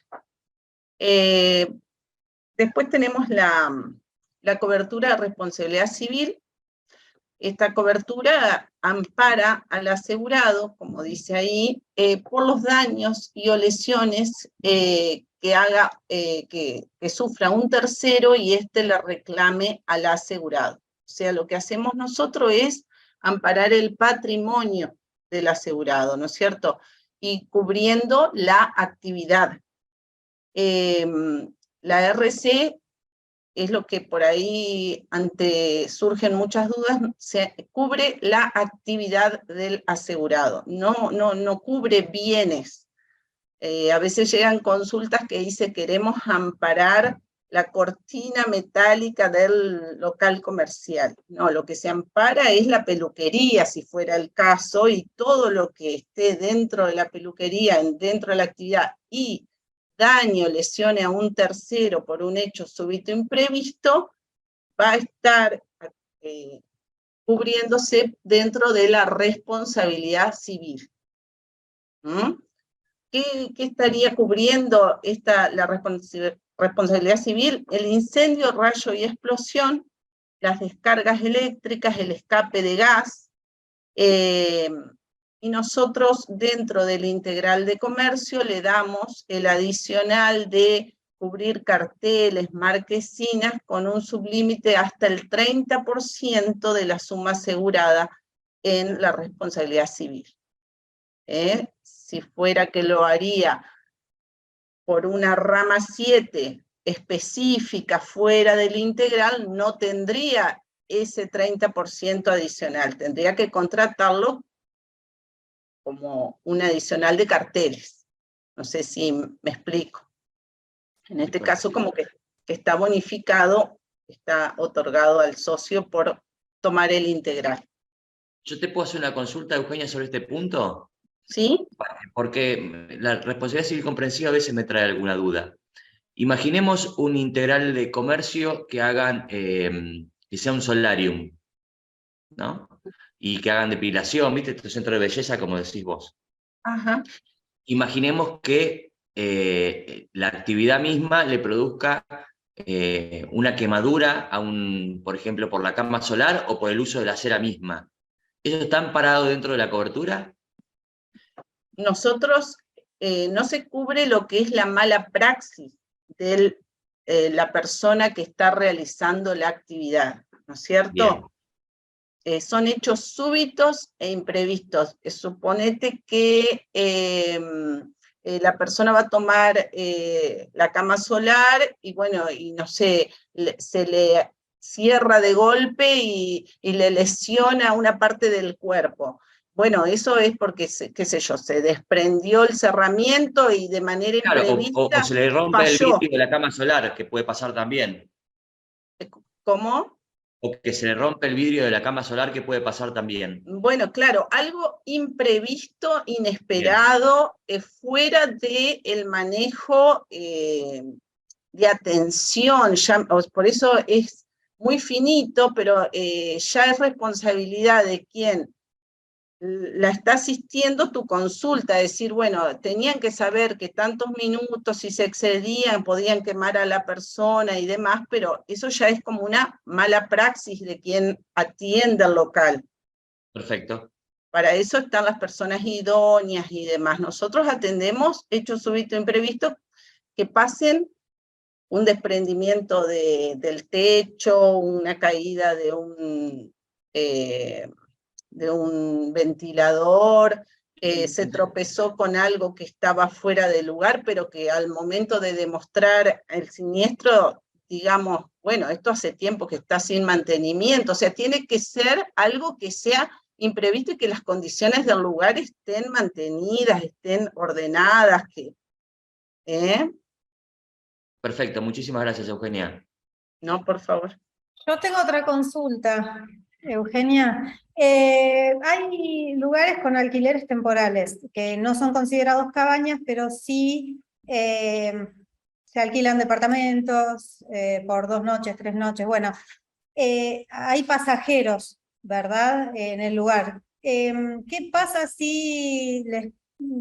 Después tenemos la cobertura de responsabilidad civil. Esta cobertura ampara al asegurado, como dice ahí, por los daños y o lesiones que sufra un tercero y éste le reclame al asegurado. O sea, lo que hacemos nosotros es amparar el patrimonio del asegurado, ¿no es cierto? Y cubriendo la actividad. La RC es lo que por ahí surgen muchas dudas, se cubre la actividad del asegurado, no cubre bienes. A veces llegan consultas que dice queremos amparar la cortina metálica del local comercial. No, lo que se ampara es la peluquería, si fuera el caso, y todo lo que esté dentro de la peluquería, dentro de la actividad, y daño, lesione a un tercero por un hecho súbito imprevisto, va a estar cubriéndose dentro de la responsabilidad civil. ¿Qué estaría cubriendo la responsabilidad civil? El incendio, rayo y explosión, las descargas eléctricas, el escape de gas, y nosotros dentro del integral de comercio le damos el adicional de cubrir carteles, marquesinas con un sublímite hasta el 30% de la suma asegurada en la responsabilidad civil. Si fuera que lo haría por una rama 7 específica fuera del integral, no tendría ese 30% adicional, tendría que contratarlo como un adicional de carteles. No sé si me explico. En este caso, como que está bonificado, está otorgado al socio por tomar el integral. ¿Yo te puedo hacer una consulta, Eugenia, sobre este punto? ¿Sí? Porque la responsabilidad civil comprensiva a veces me trae alguna duda. Imaginemos un integral de comercio que hagan, que sea un solarium, ¿no? Y que hagan depilación, ¿viste? Tu centro de belleza, como decís vos. Ajá. Imaginemos que la actividad misma le produzca una quemadura, por ejemplo, por la cama solar o por el uso de la cera misma. ¿Eso está amparado dentro de la cobertura? Nosotros no se cubre lo que es la mala praxis de la persona que está realizando la actividad, ¿no es cierto? Son hechos súbitos e imprevistos. Suponete que la persona va a tomar la cama solar y bueno, y no sé, se le cierra de golpe y le lesiona una parte del cuerpo. Bueno, eso es porque, qué sé yo, se desprendió el cerramiento y de manera imprevista o se le rompe falló. el vidrio de la cama solar, que puede pasar también. ¿Cómo? O que se le rompe el vidrio de la cama solar, que puede pasar también. Bueno, claro, algo imprevisto, inesperado, fuera del manejo de atención, por eso es muy finito, pero ya es responsabilidad de quien la está asistiendo tu consulta, decir, bueno, tenían que saber que tantos minutos, si se excedían, podían quemar a la persona y demás, pero eso ya es como una mala praxis de quien atiende al local. Perfecto. Para eso están las personas idóneas y demás. Nosotros atendemos hechos súbitos imprevistos que pasen un desprendimiento del techo, una caída de un ventilador, se tropezó con algo que estaba fuera de lugar, pero que al momento de demostrar el siniestro, digamos, bueno, esto hace tiempo que está sin mantenimiento, o sea, tiene que ser algo que sea imprevisto y que las condiciones del lugar estén mantenidas, estén ordenadas, Perfecto, muchísimas gracias, Eugenia. No, por favor. Yo tengo otra consulta, Eugenia. Hay lugares con alquileres temporales que no son considerados cabañas, pero sí se alquilan departamentos por 2 noches, 3 noches. Bueno, hay pasajeros, ¿verdad? En el lugar. ¿Qué pasa si les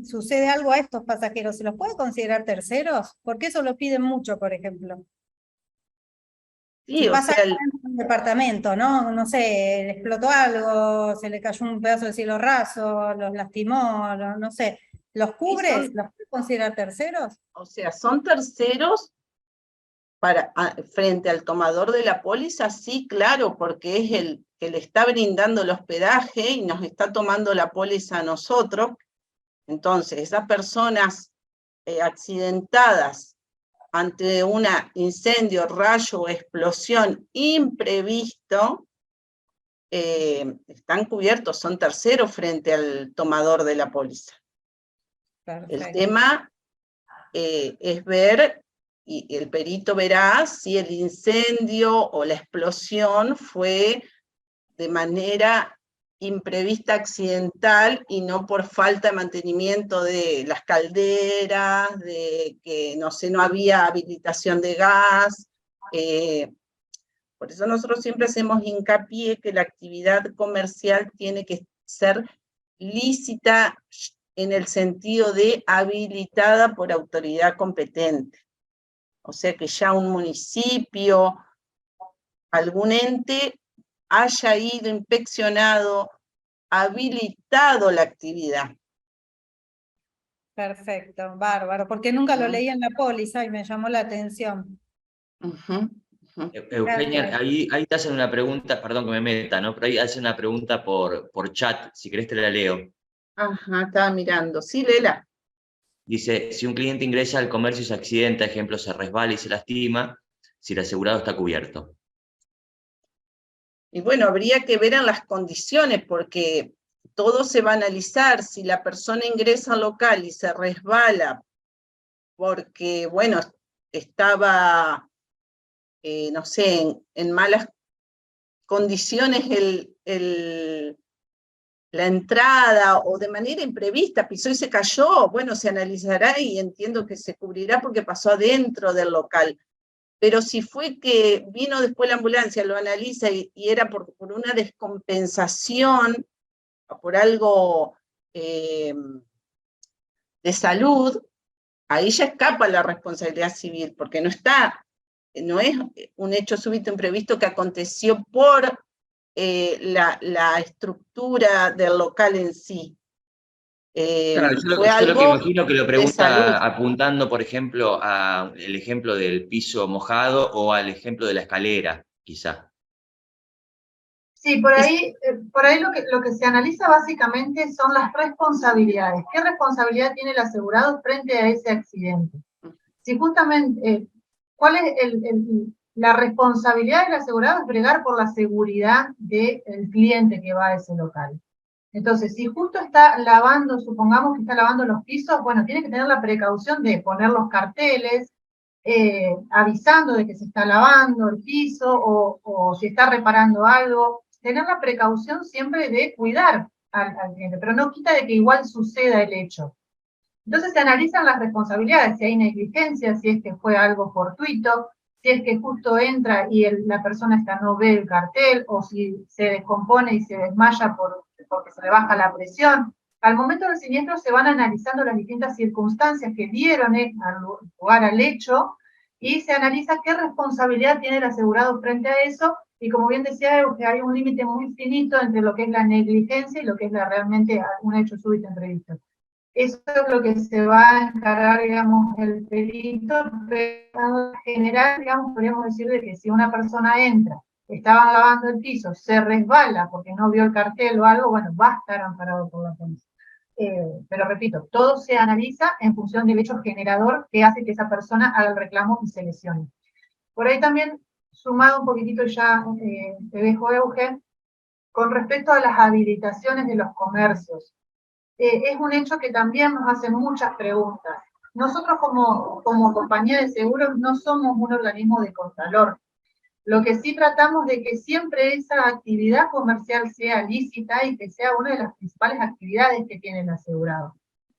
sucede algo a estos pasajeros? ¿Se los puede considerar terceros? Porque eso lo piden mucho, por ejemplo. Sí, Si o pasa sea, algo en un departamento, ¿no? No sé, le explotó algo, se le cayó un pedazo de cielo raso, los lastimó, no sé. ¿Los cubres? ¿Los puedes considerar terceros? O sea, son terceros frente al tomador de la póliza, sí, claro, porque es el que le está brindando el hospedaje y nos está tomando la póliza a nosotros. Entonces, esas personas accidentadas ante un incendio, rayo o explosión imprevisto, están cubiertos, son terceros frente al tomador de la póliza. Perfecto. El tema es ver, y el perito verá si el incendio o la explosión fue de manera imprevista, accidental, y no por falta de mantenimiento de las calderas, de que no había habilitación de gas. Por eso nosotros siempre hacemos hincapié que la actividad comercial tiene que ser lícita en el sentido de habilitada por autoridad competente. O sea que ya un municipio, algún ente, haya ido inspeccionado, habilitado la actividad. Perfecto, bárbaro, porque nunca lo leí en la póliza y me llamó la atención. Ujú, ujú. Eugenia, Gracias. ahí te hacen una pregunta, perdón que me meta, ¿no? Pero ahí hacen una pregunta por chat, si querés te la leo. Ajá, estaba mirando. Sí, Lela. Dice, si un cliente ingresa al comercio y se accidenta, ejemplo, se resbala y se lastima, si el asegurado está cubierto. Y bueno, habría que ver en las condiciones, porque todo se va a analizar. Si la persona ingresa al local y se resbala porque, bueno, estaba, no sé, en malas condiciones la entrada o de manera imprevista, pisó y se cayó, bueno, se analizará y entiendo que se cubrirá porque pasó adentro del local. Pero si fue que vino después la ambulancia, lo analiza y era por una descompensación, por algo de salud, ahí ya escapa la responsabilidad civil, porque no es un hecho súbito imprevisto que aconteció por la estructura del local en sí. Claro, yo Fue lo que algo imagino que lo de salud. pregunta apuntando, por ejemplo, al ejemplo del piso mojado o al ejemplo de la escalera, quizá. Sí, por ahí lo que se analiza básicamente son las responsabilidades. ¿Qué responsabilidad tiene el asegurado frente a ese accidente? Si justamente, ¿cuál es la responsabilidad del asegurado? Es bregar por la seguridad del cliente que va a ese local. Entonces, si justo está lavando, supongamos que está lavando los pisos, bueno, tiene que tener la precaución de poner los carteles, avisando de que se está lavando el piso o si está reparando algo, tener la precaución siempre de cuidar al cliente, pero no quita de que igual suceda el hecho. Entonces se analizan las responsabilidades, si hay negligencia, si es que fue algo fortuito, si es que justo entra y la persona esta no ve el cartel, o si se descompone y se desmaya porque se le baja la presión. Al momento del siniestro se van analizando las distintas circunstancias que dieron al lugar al hecho, y se analiza qué responsabilidad tiene el asegurado frente a eso, y como bien decía, hay un límite muy finito entre lo que es la negligencia y lo que es realmente un hecho súbito imprevisto. Eso es lo que se va a encargar, digamos, el perito, pero en general, digamos, podríamos decir de que si una persona entra, estaba lavando el piso, se resbala porque no vio el cartel o algo, bueno, va a estar amparado por la policía. Pero repito, todo se analiza en función del hecho generador que hace que esa persona haga el reclamo y se lesione. Por ahí también, sumado un poquitito ya, te dejo, Eugen, con respecto a las habilitaciones de los comercios. Es un hecho que también nos hacen muchas preguntas. Nosotros como compañía de seguros no somos un organismo de contralor. Lo que sí tratamos de que siempre esa actividad comercial sea lícita y que sea una de las principales actividades que tiene el asegurado.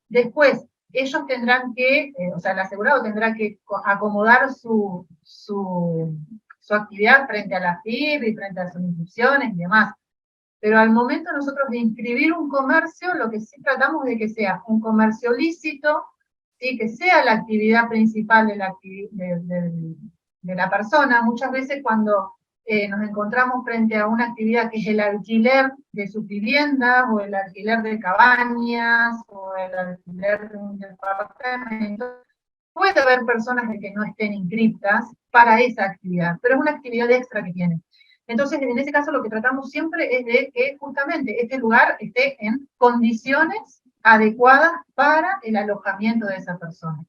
Después, ellos tendrán que, o sea, el asegurado tendrá que acomodar su actividad frente a la FIB y frente a sus inscripciones y demás. Pero al momento nosotros de inscribir un comercio, lo que sí tratamos de que sea un comercio lícito, ¿sí? Que sea la actividad principal de la persona. Muchas veces cuando nos encontramos frente a una actividad que es el alquiler de sus viviendas, o el alquiler de cabañas, o el alquiler de un departamento, puede haber personas que no estén inscriptas para esa actividad, pero es una actividad extra que tienen. Entonces, en ese caso, lo que tratamos siempre es de que justamente este lugar esté en condiciones adecuadas para el alojamiento de esa persona.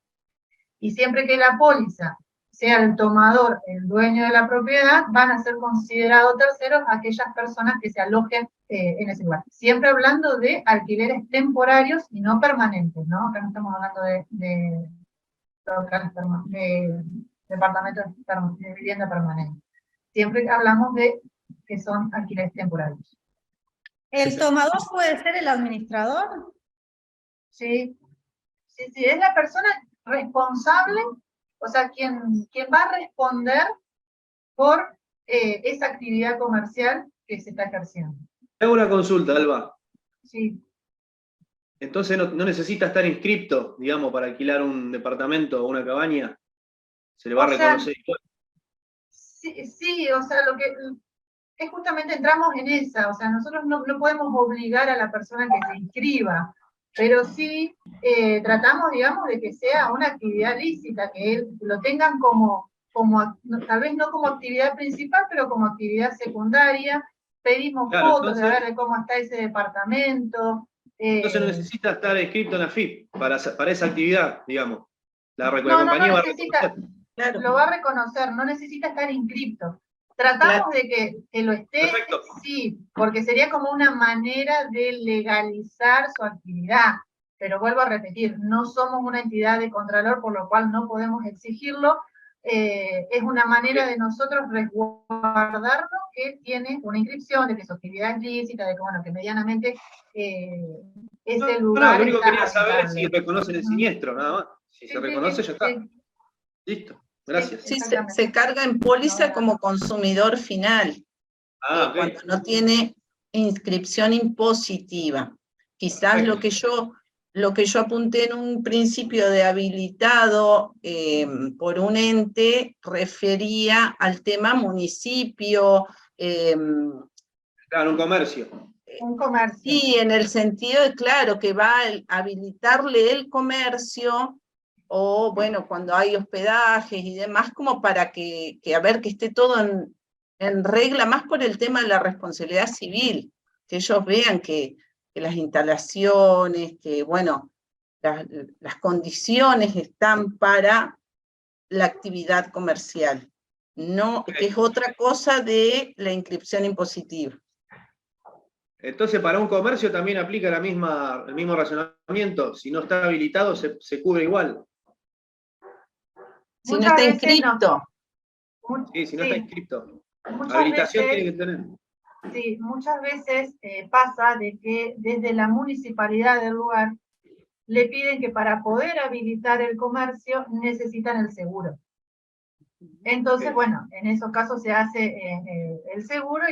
Y siempre que la póliza sea el tomador, el dueño de la propiedad, van a ser considerados terceros aquellas personas que se alojen en ese lugar. Siempre hablando de alquileres temporarios y no permanentes, ¿no? Acá no estamos hablando de departamentos de vivienda permanente. Siempre hablamos de que son alquileres temporarios. ¿El tomador puede ser el administrador? Sí, es la persona responsable, o sea, quien va a responder por esa actividad comercial que se está ejerciendo. Hago una consulta, Alba. Sí. Entonces no necesita estar inscripto, digamos, para alquilar un departamento o una cabaña. Se le va a reconocer igual. Sí, o sea, lo que es justamente entramos en esa, o sea, nosotros no podemos obligar a la persona que se inscriba, pero sí tratamos, digamos, de que sea una actividad lícita, que lo tengan tal vez no como actividad principal, pero como actividad secundaria. Pedimos Claro, fotos de ver de cómo está ese departamento. Entonces no necesita estar inscrito en la FIP para esa actividad, digamos. La No compañía va a necesita, reconocer. Claro, lo va a reconocer, no necesita estar inscripto. Tratamos de que lo esté, Perfecto. sí, porque sería como una manera de legalizar su actividad. Pero vuelvo a repetir, no somos una entidad de contralor, por lo cual no podemos exigirlo. Es una manera de nosotros resguardarnos que tiene una inscripción, de que su actividad es lícita, de que, bueno, que medianamente ese lugar lo único que está quería saber es si habitable. reconocen el siniestro, nada más. Si Sí, se reconoce, ya está. sí. Listo. Gracias. sí, Exactamente. se carga en póliza como consumidor final, Ok. cuando no tiene inscripción impositiva. Quizás Perfecto. lo que yo apunté en un principio de habilitado por un ente refería al tema municipio. Claro, un comercio. Un comercio. Sí, en el sentido de, claro, que va a habilitarle el comercio, o bueno, cuando hay hospedajes y demás, como para que a ver, que esté todo en regla, más por el tema de la responsabilidad civil, que ellos vean que las instalaciones, que bueno, las condiciones están para la actividad comercial, no, que es otra cosa de la inscripción impositiva. Entonces, para un comercio también aplica el mismo razonamiento. Si no está habilitado, se cubre igual. Si no está inscrito. Sí, si no está inscrito. Muchas Habilitación veces, tiene que tener. sí, muchas veces pasa de que desde la municipalidad del lugar le piden que para poder habilitar el comercio necesitan el seguro. Entonces, bueno, en esos casos se hace el seguro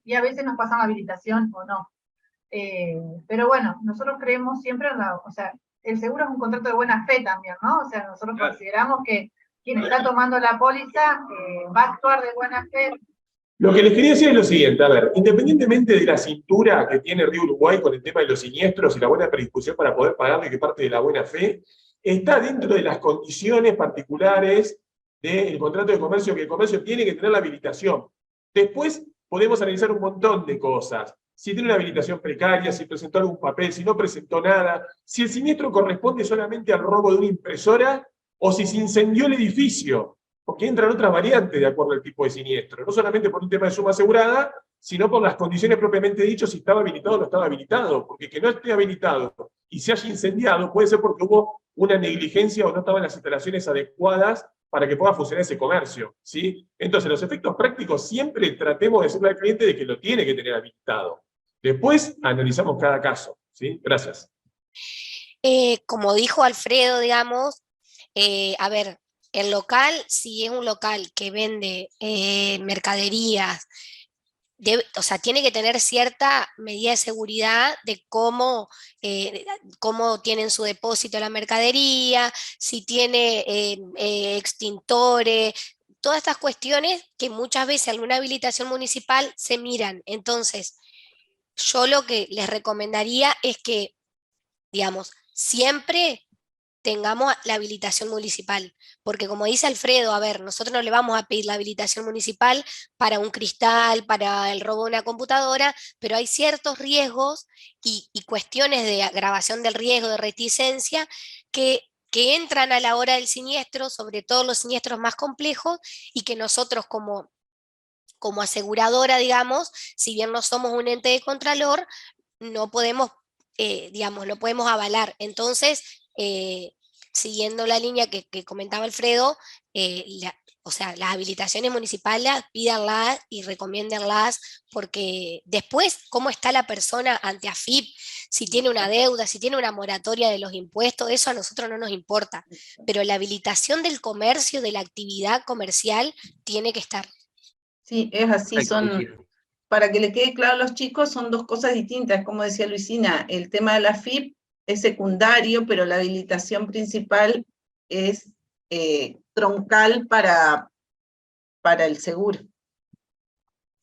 y a veces nos pasan habilitación o no. Pero bueno, nosotros creemos siempre o sea, el seguro es un contrato de buena fe también, ¿no? O sea, nosotros consideramos que quien está tomando la póliza va a actuar de buena fe. Lo que les quería decir es lo siguiente, a ver, independientemente de la cintura que tiene Río Uruguay con el tema de los siniestros y la buena predisposición para poder pagarle, que parte de la buena fe, está dentro de las condiciones particulares del contrato de comercio, que el comercio tiene que tener la habilitación. Después podemos analizar un montón de cosas. Si tiene una habilitación precaria, si presentó algún papel, si no presentó nada, si el siniestro corresponde solamente al robo de una impresora o si se incendió el edificio. Porque entran otras variantes de acuerdo al tipo de siniestro, no solamente por un tema de suma asegurada, sino por las condiciones propiamente dicho, si estaba habilitado o no estaba habilitado, porque que no esté habilitado y se haya incendiado puede ser porque hubo una negligencia o no estaban las instalaciones adecuadas para que pueda funcionar ese comercio, ¿sí? Entonces, los efectos prácticos siempre tratemos de decirle al cliente de que lo tiene que tener habilitado. Después analizamos cada caso, ¿sí? Gracias. Como dijo Alfredo, digamos, a ver, el local, si es un local que vende mercaderías, o sea, tiene que tener cierta medida de seguridad de cómo tienen su depósito la mercadería, si tiene extintores, todas estas cuestiones que muchas veces alguna habilitación municipal se miran. Entonces, yo lo que les recomendaría es que, digamos, siempre tengamos la habilitación municipal, porque como dice Alfredo, a ver, nosotros no le vamos a pedir la habilitación municipal para un cristal, para el robo de una computadora, pero hay ciertos riesgos y cuestiones de agravación del riesgo, de reticencia, que entran a la hora del siniestro, sobre todo los siniestros más complejos, y que nosotros como aseguradora, digamos, si bien no somos un ente de contralor, no podemos, digamos, no podemos avalar. Entonces, siguiendo la línea que comentaba Alfredo, o sea, las habilitaciones municipales pídanlas y recomiéndenlas, porque después, ¿cómo está la persona ante AFIP? Si tiene una deuda, si tiene una moratoria de los impuestos, eso a nosotros no nos importa, pero la habilitación del comercio, de la actividad comercial, tiene que estar. Sí, es así, para que le quede claro a los chicos, son dos cosas distintas, como decía Luisina, el tema de la FIP es secundario, pero la habilitación principal es troncal para el seguro.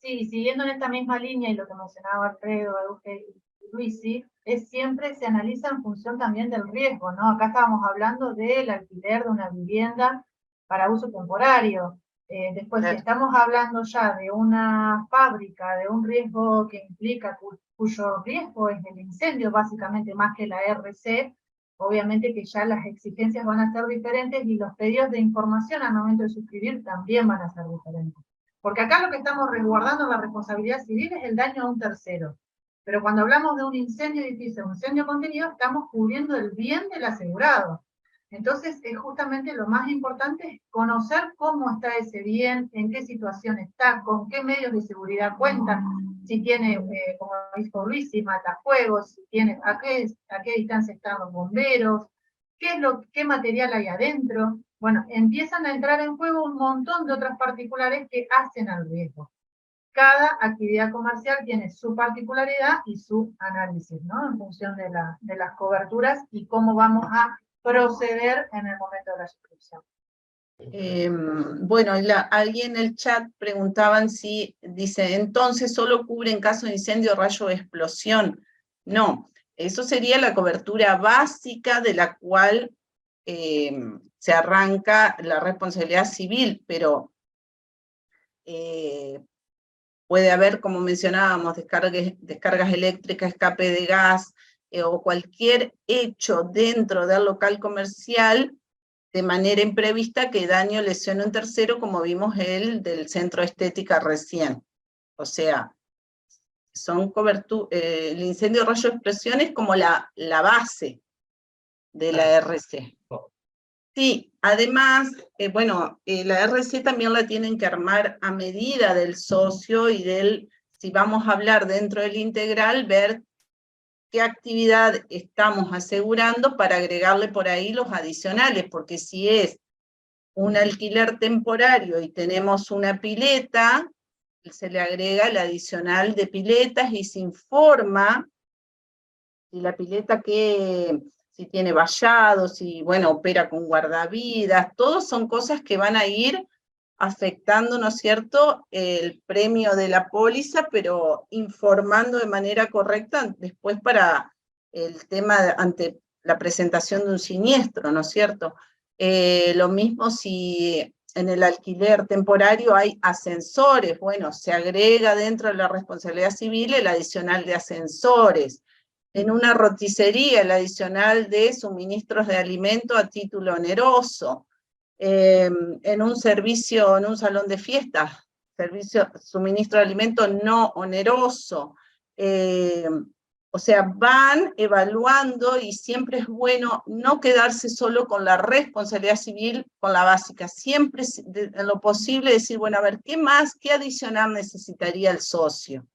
Sí, siguiendo en esta misma línea y lo que mencionaba Alfredo, Luisi, es siempre se analiza en función también del riesgo, ¿no? Acá estábamos hablando del alquiler de una vivienda para uso temporario. Después, si estamos hablando ya de una fábrica, de un riesgo que implica, cuyo riesgo es el incendio, básicamente más que la RC, obviamente que ya las exigencias van a ser diferentes y los pedidos de información al momento de suscribir también van a ser diferentes. Porque acá lo que estamos resguardando la responsabilidad civil es el daño a un tercero. Pero cuando hablamos de un incendio edificio, un incendio contenido, estamos cubriendo el bien del asegurado. Entonces, es justamente lo más importante es conocer cómo está ese bien, en qué situación está, con qué medios de seguridad cuenta, si tiene, como dijo Luis, si matafuegos, si tiene, a qué distancia están los bomberos, qué material hay adentro. Bueno, empiezan a entrar en juego un montón de otras particulares que hacen al riesgo. Cada actividad comercial tiene su particularidad y su análisis, ¿no? En función de las coberturas y cómo vamos a proceder en el momento de la suscripción. Bueno, ahí en el chat preguntaban si, dice, entonces solo cubre en caso de incendio, rayo o explosión. No, eso sería la cobertura básica de la cual se arranca la responsabilidad civil, pero puede haber, como mencionábamos, descargas eléctricas, escape de gas, o cualquier hecho dentro del local comercial de manera imprevista que dañe o lesione a un tercero, como vimos el del centro de estética recién. O sea, son el incendio de rayo de explosión es como la base de la RC. Sí, además, bueno, la RC también la tienen que armar a medida del socio y si vamos a hablar dentro del integral, ver qué actividad estamos asegurando para agregarle por ahí los adicionales, porque si es un alquiler temporario y tenemos una pileta, se le agrega el adicional de piletas y se informa si la pileta si tiene vallado, si, bueno, opera con guardavidas, todos son cosas que van a ir afectando, ¿no es cierto?, el premio de la póliza, pero informando de manera correcta después para el tema ante la presentación de un siniestro, ¿no es cierto? Lo mismo si en el alquiler temporario hay ascensores, bueno, se agrega dentro de la responsabilidad civil el adicional de ascensores. En una roticería, el adicional de suministros de alimento a título oneroso. En un servicio, en un salón de fiestas, suministro de alimento no oneroso. O sea, van evaluando y siempre es bueno no quedarse solo con la responsabilidad civil, con la básica. Siempre, en lo posible, decir, bueno, a ver, ¿qué adicional necesitaría el socio?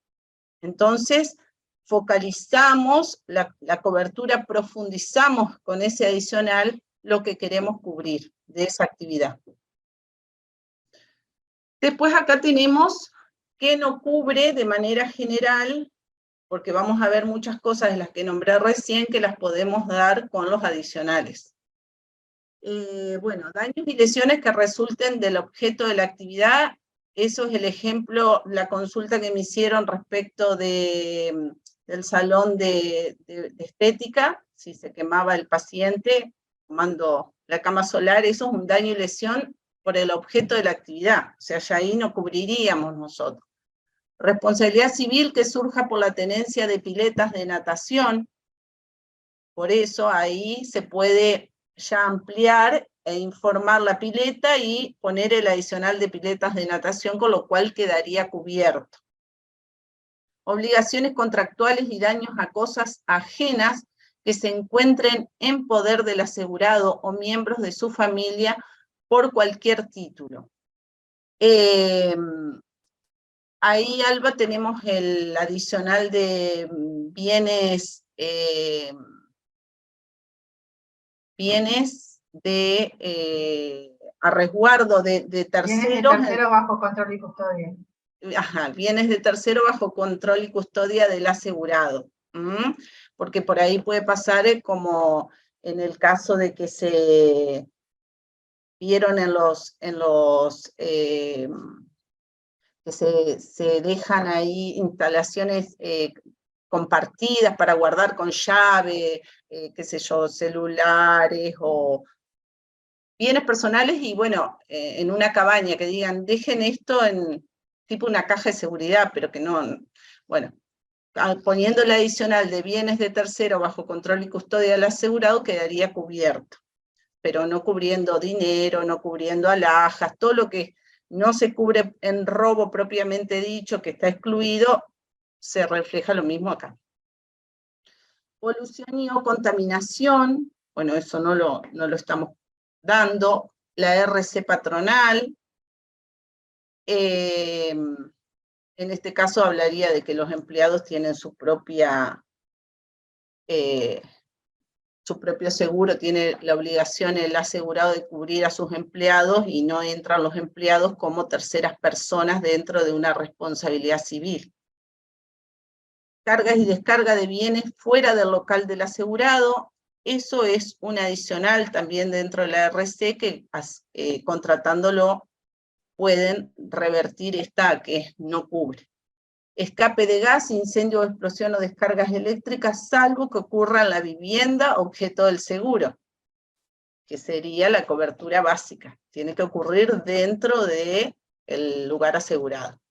Entonces, focalizamos la cobertura, profundizamos con ese adicional lo que queremos cubrir de esa actividad. Después acá tenemos que no cubre de manera general, porque vamos a ver muchas cosas de las que nombré recién que las podemos dar con los adicionales. Bueno, daños y lesiones que resulten del objeto de la actividad, eso es el ejemplo, la consulta que me hicieron respecto del salón de estética, si se quemaba el paciente tomando la cama solar, eso es un daño y lesión por el objeto de la actividad, o sea, ya ahí no cubriríamos nosotros. Responsabilidad civil que surja por la tenencia de piletas de natación, por eso ahí se puede ya ampliar e informar la pileta y poner el adicional de piletas de natación, con lo cual quedaría cubierto. Obligaciones contractuales y daños a cosas ajenas que se encuentren en poder del asegurado o miembros de su familia por cualquier título. Ahí, Alba, tenemos el adicional de bienes a resguardo de terceros. Bienes de tercero bajo control y custodia. Ajá, bienes de tercero bajo control y custodia del asegurado. Porque por ahí puede pasar como en el caso de que se vieron que se dejan ahí instalaciones compartidas para guardar con llave, qué sé yo, celulares o bienes personales, y bueno, en una cabaña que digan, dejen esto en tipo una caja de seguridad, pero que no, bueno, poniendo la adicional de bienes de tercero bajo control y custodia del asegurado, quedaría cubierto, pero no cubriendo dinero, no cubriendo alhajas, todo lo que no se cubre en robo propiamente dicho, que está excluido, se refleja lo mismo acá. Polución y o contaminación, bueno, eso no lo estamos dando. La RC patronal, en este caso hablaría de que los empleados tienen su propio seguro, tiene la obligación el asegurado de cubrir a sus empleados y no entran los empleados como terceras personas dentro de una responsabilidad civil. Cargas y descarga de bienes fuera del local del asegurado, eso es un adicional también dentro de la RC que contratándolo pueden revertir esta que no cubre. Escape de gas, incendio, explosión o descargas eléctricas, salvo que ocurra en la vivienda objeto del seguro, que sería la cobertura básica. Tiene que ocurrir dentro del lugar asegurado.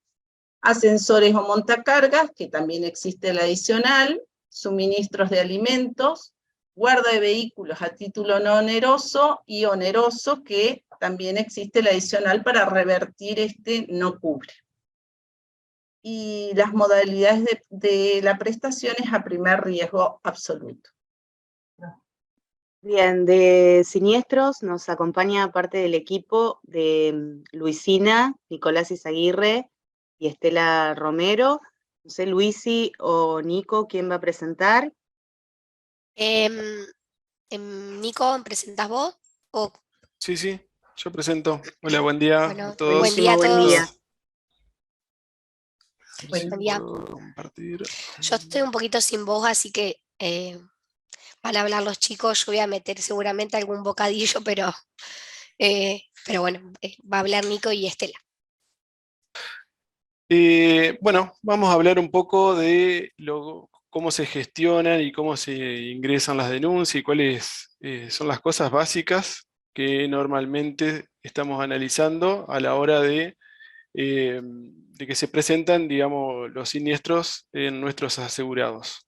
Ascensores o montacargas, que también existe el adicional, suministros de alimentos, guarda de vehículos a título no oneroso y oneroso, que también existe el adicional para revertir este no cubre. Y las modalidades de la prestación es a primer riesgo absoluto. Bien, de siniestros nos acompaña parte del equipo de Luisina, Nicolás Izaguirre y Estela Romero. No sé, Luisi o Nico, ¿quién va a presentar? Nico, ¿presentás vos? O, Sí, sí, yo presento. Hola, buen día bueno, a todos. buen día a Buen todos. día. Buen día. Puedo compartir. Yo estoy un poquito sin voz, así que van a hablar los chicos. Yo voy a meter seguramente algún bocadillo, pero bueno, va a hablar Nico y Estela. Bueno, vamos a hablar un poco de cómo se gestionan y cómo se ingresan las denuncias y cuáles son las cosas básicas que normalmente estamos analizando a la hora de que se presentan, digamos, los siniestros en nuestros asegurados.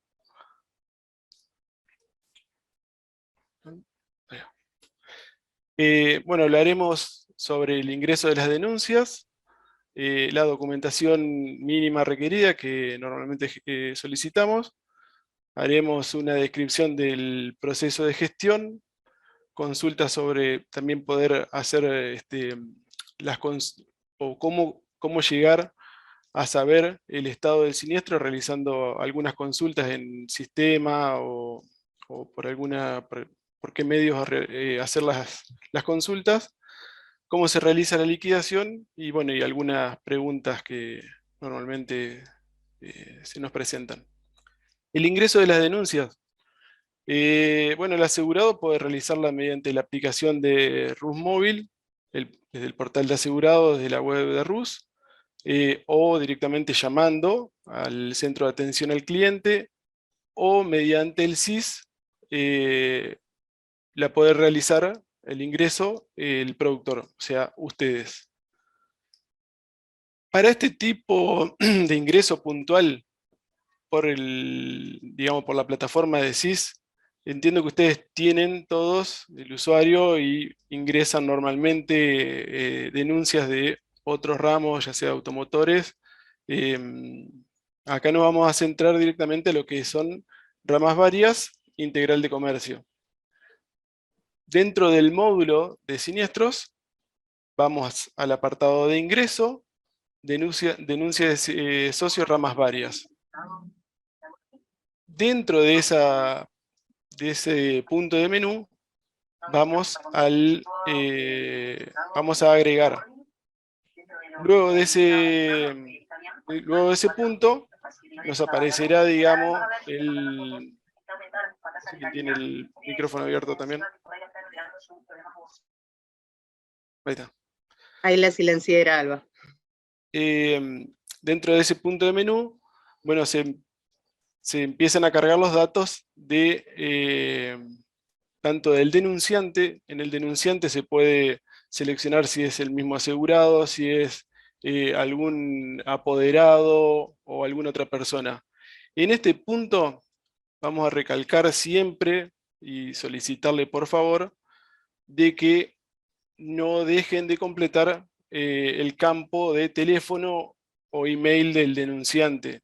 Bueno, hablaremos sobre el ingreso de las denuncias, la documentación mínima requerida que normalmente solicitamos, haremos una descripción del proceso de gestión, consultas sobre también poder hacer cómo llegar a saber el estado del siniestro realizando algunas consultas en sistema o por qué medios hacer las consultas, cómo se realiza la liquidación y bueno, y algunas preguntas que normalmente se nos presentan. El ingreso de las denuncias. Bueno, el asegurado puede realizarla mediante la aplicación de RUS Móvil, desde el portal de asegurados, desde la web de RUS, o directamente llamando al centro de atención al cliente, o mediante el SIS, la puede realizar el ingreso el productor, o sea, ustedes. Para este tipo de ingreso puntual por la plataforma de SIS, entiendo que ustedes tienen todos el usuario y ingresan normalmente denuncias de otros ramos, ya sea automotores. Acá nos vamos a centrar directamente en lo que son ramas varias, integral de comercio. Dentro del módulo de siniestros, vamos al apartado de ingreso, denuncia de socios ramas varias. Dentro de ese punto de menú, vamos a agregar. Luego de ese punto, nos aparecerá, digamos, que tiene el micrófono abierto también. Ahí está. Ahí la silenciera, Alba. Dentro de ese punto de menú, bueno, se se empiezan a cargar los datos de tanto del denunciante. En el denunciante se puede seleccionar si es el mismo asegurado, si es algún apoderado o alguna otra persona. En este punto vamos a recalcar siempre y solicitarle por favor de que no dejen de completar el campo de teléfono o email del denunciante,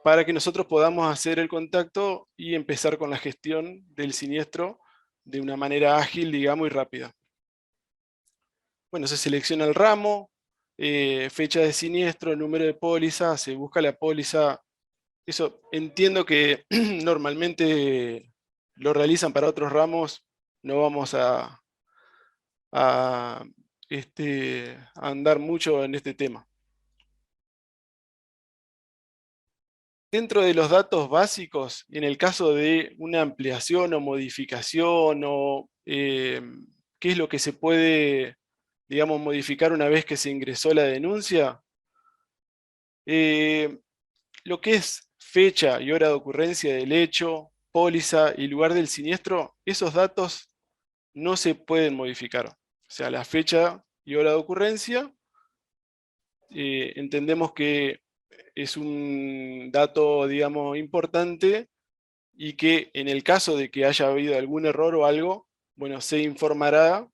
para que nosotros podamos hacer el contacto y empezar con la gestión del siniestro de una manera ágil, digamos, y rápida. Bueno, se selecciona el ramo, fecha de siniestro, número de póliza, se busca la póliza. Eso entiendo que normalmente lo realizan para otros ramos, no vamos a andar mucho en este tema. Dentro de los datos básicos, en el caso de una ampliación o modificación, o qué es lo que se puede, digamos, modificar una vez que se ingresó la denuncia, lo que es fecha y hora de ocurrencia del hecho, póliza y lugar del siniestro, esos datos no se pueden modificar. O sea, la fecha y hora de ocurrencia, entendemos que es un dato, digamos, importante, y que en el caso de que haya habido algún error o algo, bueno, se informará,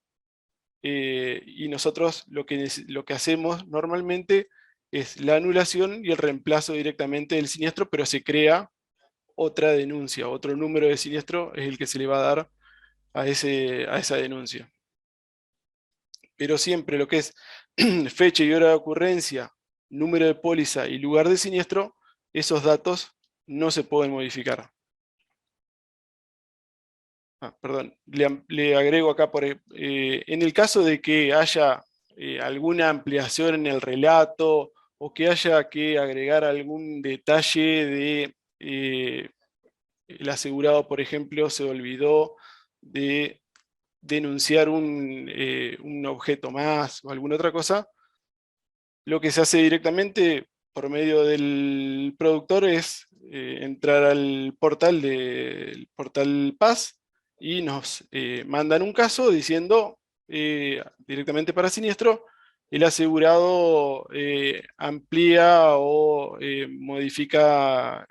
y nosotros lo que hacemos normalmente es la anulación y el reemplazo directamente del siniestro, pero se crea otra denuncia, otro número de siniestro es el que se le va a dar a esa denuncia. Pero siempre lo que es fecha y hora de ocurrencia, número de póliza y lugar de siniestro, esos datos no se pueden modificar. Perdón, le agrego acá, en el caso de que haya alguna ampliación en el relato, o que haya que agregar algún detalle de el asegurado, por ejemplo, se olvidó de denunciar un objeto más o alguna otra cosa, lo que se hace directamente por medio del productor es entrar al portal del portal Paz y nos mandan un caso diciendo directamente para siniestro, el asegurado amplía o modifica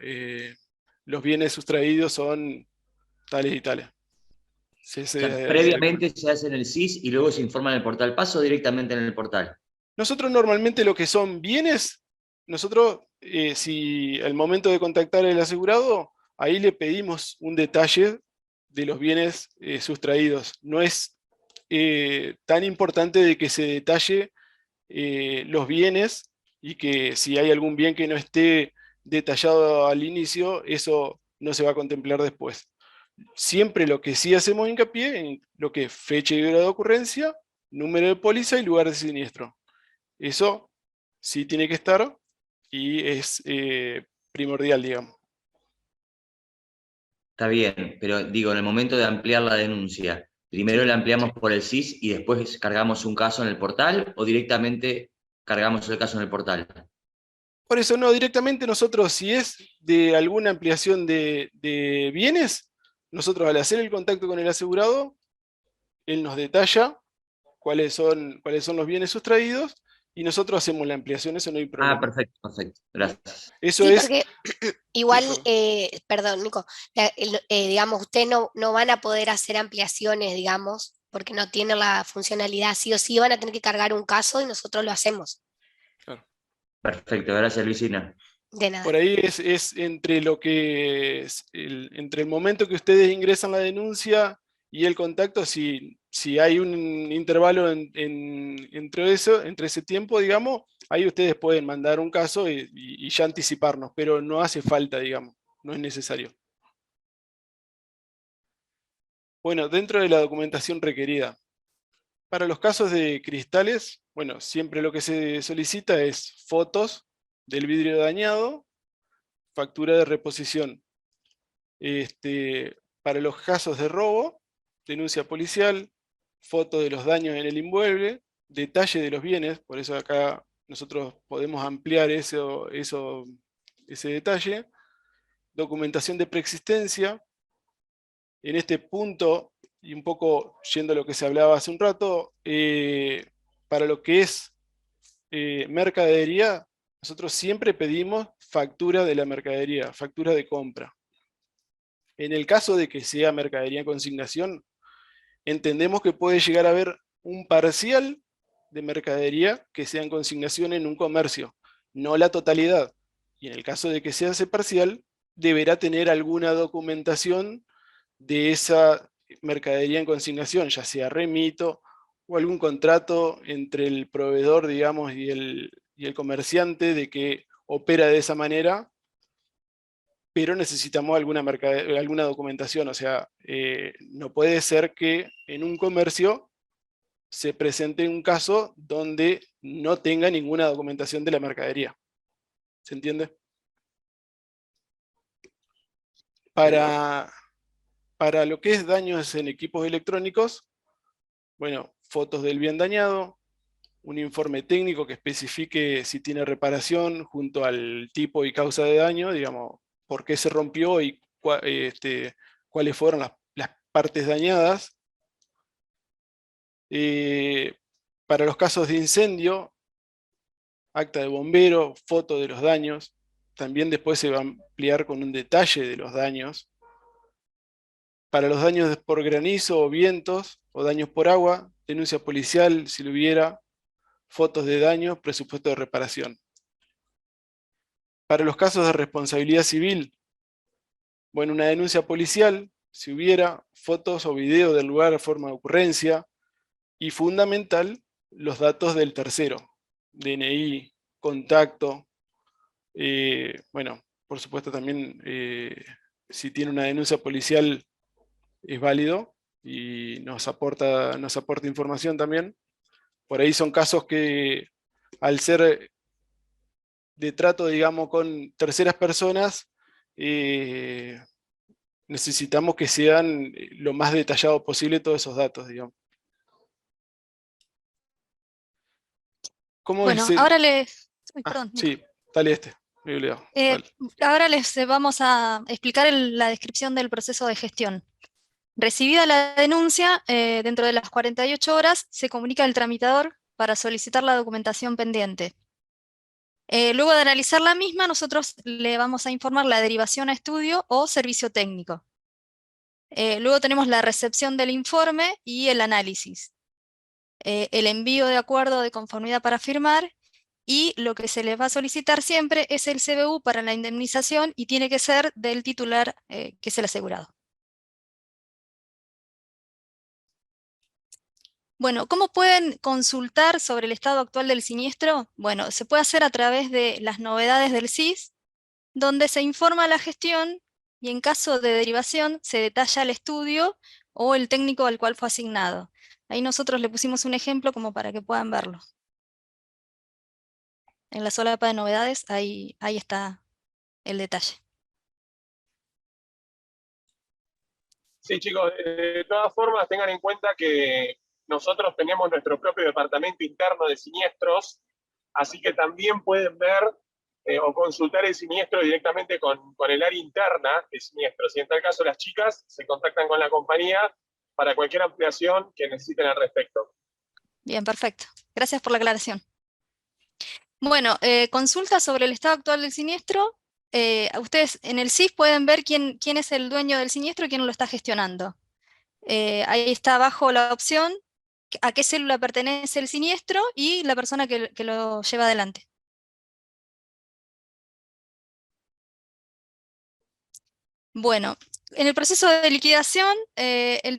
los bienes sustraídos, son tales y tales. O sea, previamente se hace en el SIS y luego se informa en el portal Paz, o directamente en el portal. Nosotros normalmente lo que son bienes, nosotros si al momento de contactar al asegurado, ahí le pedimos un detalle de los bienes sustraídos. No es tan importante de que se detalle los bienes, y que si hay algún bien que no esté detallado al inicio, eso no se va a contemplar después. Siempre lo que sí hacemos hincapié en lo que es fecha y hora de ocurrencia, número de póliza y lugar de siniestro. Eso sí tiene que estar y es primordial, digamos. Está bien, pero digo, en el momento de ampliar la denuncia, ¿primero la ampliamos por el SIS y después cargamos un caso en el portal, o directamente cargamos el caso en el portal? Por eso no, directamente nosotros, si es de alguna ampliación de bienes, nosotros al hacer el contacto con el asegurado, él nos detalla cuáles son los bienes sustraídos, y nosotros hacemos la ampliación, eso no hay problema. Ah, perfecto, perfecto, gracias. Eso Sí, es... porque igual, perdón, Nico, digamos, ustedes no van a poder hacer ampliaciones, digamos, porque no tienen la funcionalidad. Sí o sí van a tener que cargar un caso y nosotros lo hacemos. Claro. Perfecto, gracias, Luisina. De nada. Por ahí es entre lo que es entre el momento que ustedes ingresan la denuncia y el contacto, si hay un intervalo entre ese tiempo, digamos, ahí ustedes pueden mandar un caso y ya anticiparnos, pero no hace falta, digamos, no es necesario. Bueno, dentro de la documentación requerida, para los casos de cristales, bueno, siempre lo que se solicita es fotos del vidrio dañado, factura de reposición. Para los casos de robo, denuncia policial, foto de los daños en el inmueble, detalle de los bienes, por eso acá nosotros podemos ampliar ese detalle, documentación de preexistencia. En este punto, y un poco yendo a lo que se hablaba hace un rato, para lo que es mercadería, nosotros siempre pedimos factura de la mercadería, factura de compra. En el caso de que sea mercadería en consignación, entendemos que puede llegar a haber un parcial de mercadería que sea en consignación en un comercio, no la totalidad. Y en el caso de que sea ese parcial, deberá tener alguna documentación de esa mercadería en consignación, ya sea remito o algún contrato entre el proveedor, digamos, y el comerciante de que opera de esa manera, pero necesitamos alguna documentación. O sea, no puede ser que en un comercio se presente un caso donde no tenga ninguna documentación de la mercadería. ¿Se entiende? Para lo que es daños en equipos electrónicos, bueno, fotos del bien dañado, un informe técnico que especifique si tiene reparación junto al tipo y causa de daño, digamos, por qué se rompió y cuáles fueron las partes dañadas. Para los casos de incendio, acta de bombero, foto de los daños. También después se va a ampliar con un detalle de los daños. Para los daños por granizo o vientos, o daños por agua, denuncia policial si lo hubiera, fotos de daños, presupuesto de reparación. Para los casos de responsabilidad civil, bueno, una denuncia policial, si hubiera, fotos o videos del lugar de forma de ocurrencia, y fundamental, los datos del tercero, DNI, contacto, bueno, por supuesto también si tiene una denuncia policial es válido y nos aporta información también. Por ahí son casos que al ser de trato, digamos, con terceras personas, necesitamos que sean lo más detallado posible todos esos datos, digamos. ¿Cómo Bueno, es el... ahora les... Uy, Ah, perdón. sí, dale dale. Ahora les vamos a explicar la descripción del proceso de gestión. Recibida la denuncia, dentro de las 48 horas se comunica al tramitador para solicitar la documentación pendiente. Luego de analizar la misma, nosotros le vamos a informar la derivación a estudio o servicio técnico. Luego tenemos la recepción del informe y el análisis. El envío de acuerdo de conformidad para firmar, y lo que se les va a solicitar siempre es el CBU para la indemnización y tiene que ser del titular que es el asegurado. Bueno, ¿cómo pueden consultar sobre el estado actual del siniestro? Bueno, se puede hacer a través de las novedades del SIS, donde se informa la gestión y en caso de derivación se detalla el estudio o el técnico al cual fue asignado. Ahí nosotros le pusimos un ejemplo como para que puedan verlo. En la solapa de novedades, ahí está el detalle. Sí, chicos, de todas formas tengan en cuenta que nosotros tenemos nuestro propio departamento interno de siniestros, así que también pueden ver o consultar el siniestro directamente con el área interna de siniestros. Y en tal caso las chicas se contactan con la compañía para cualquier ampliación que necesiten al respecto. Bien, perfecto. Gracias por la aclaración. Bueno, consulta sobre el estado actual del siniestro. Ustedes en el SIS pueden ver quién es el dueño del siniestro y quién lo está gestionando. Ahí está abajo la opción, a qué célula pertenece el siniestro y la persona que lo lleva adelante. Bueno, en el proceso de liquidación,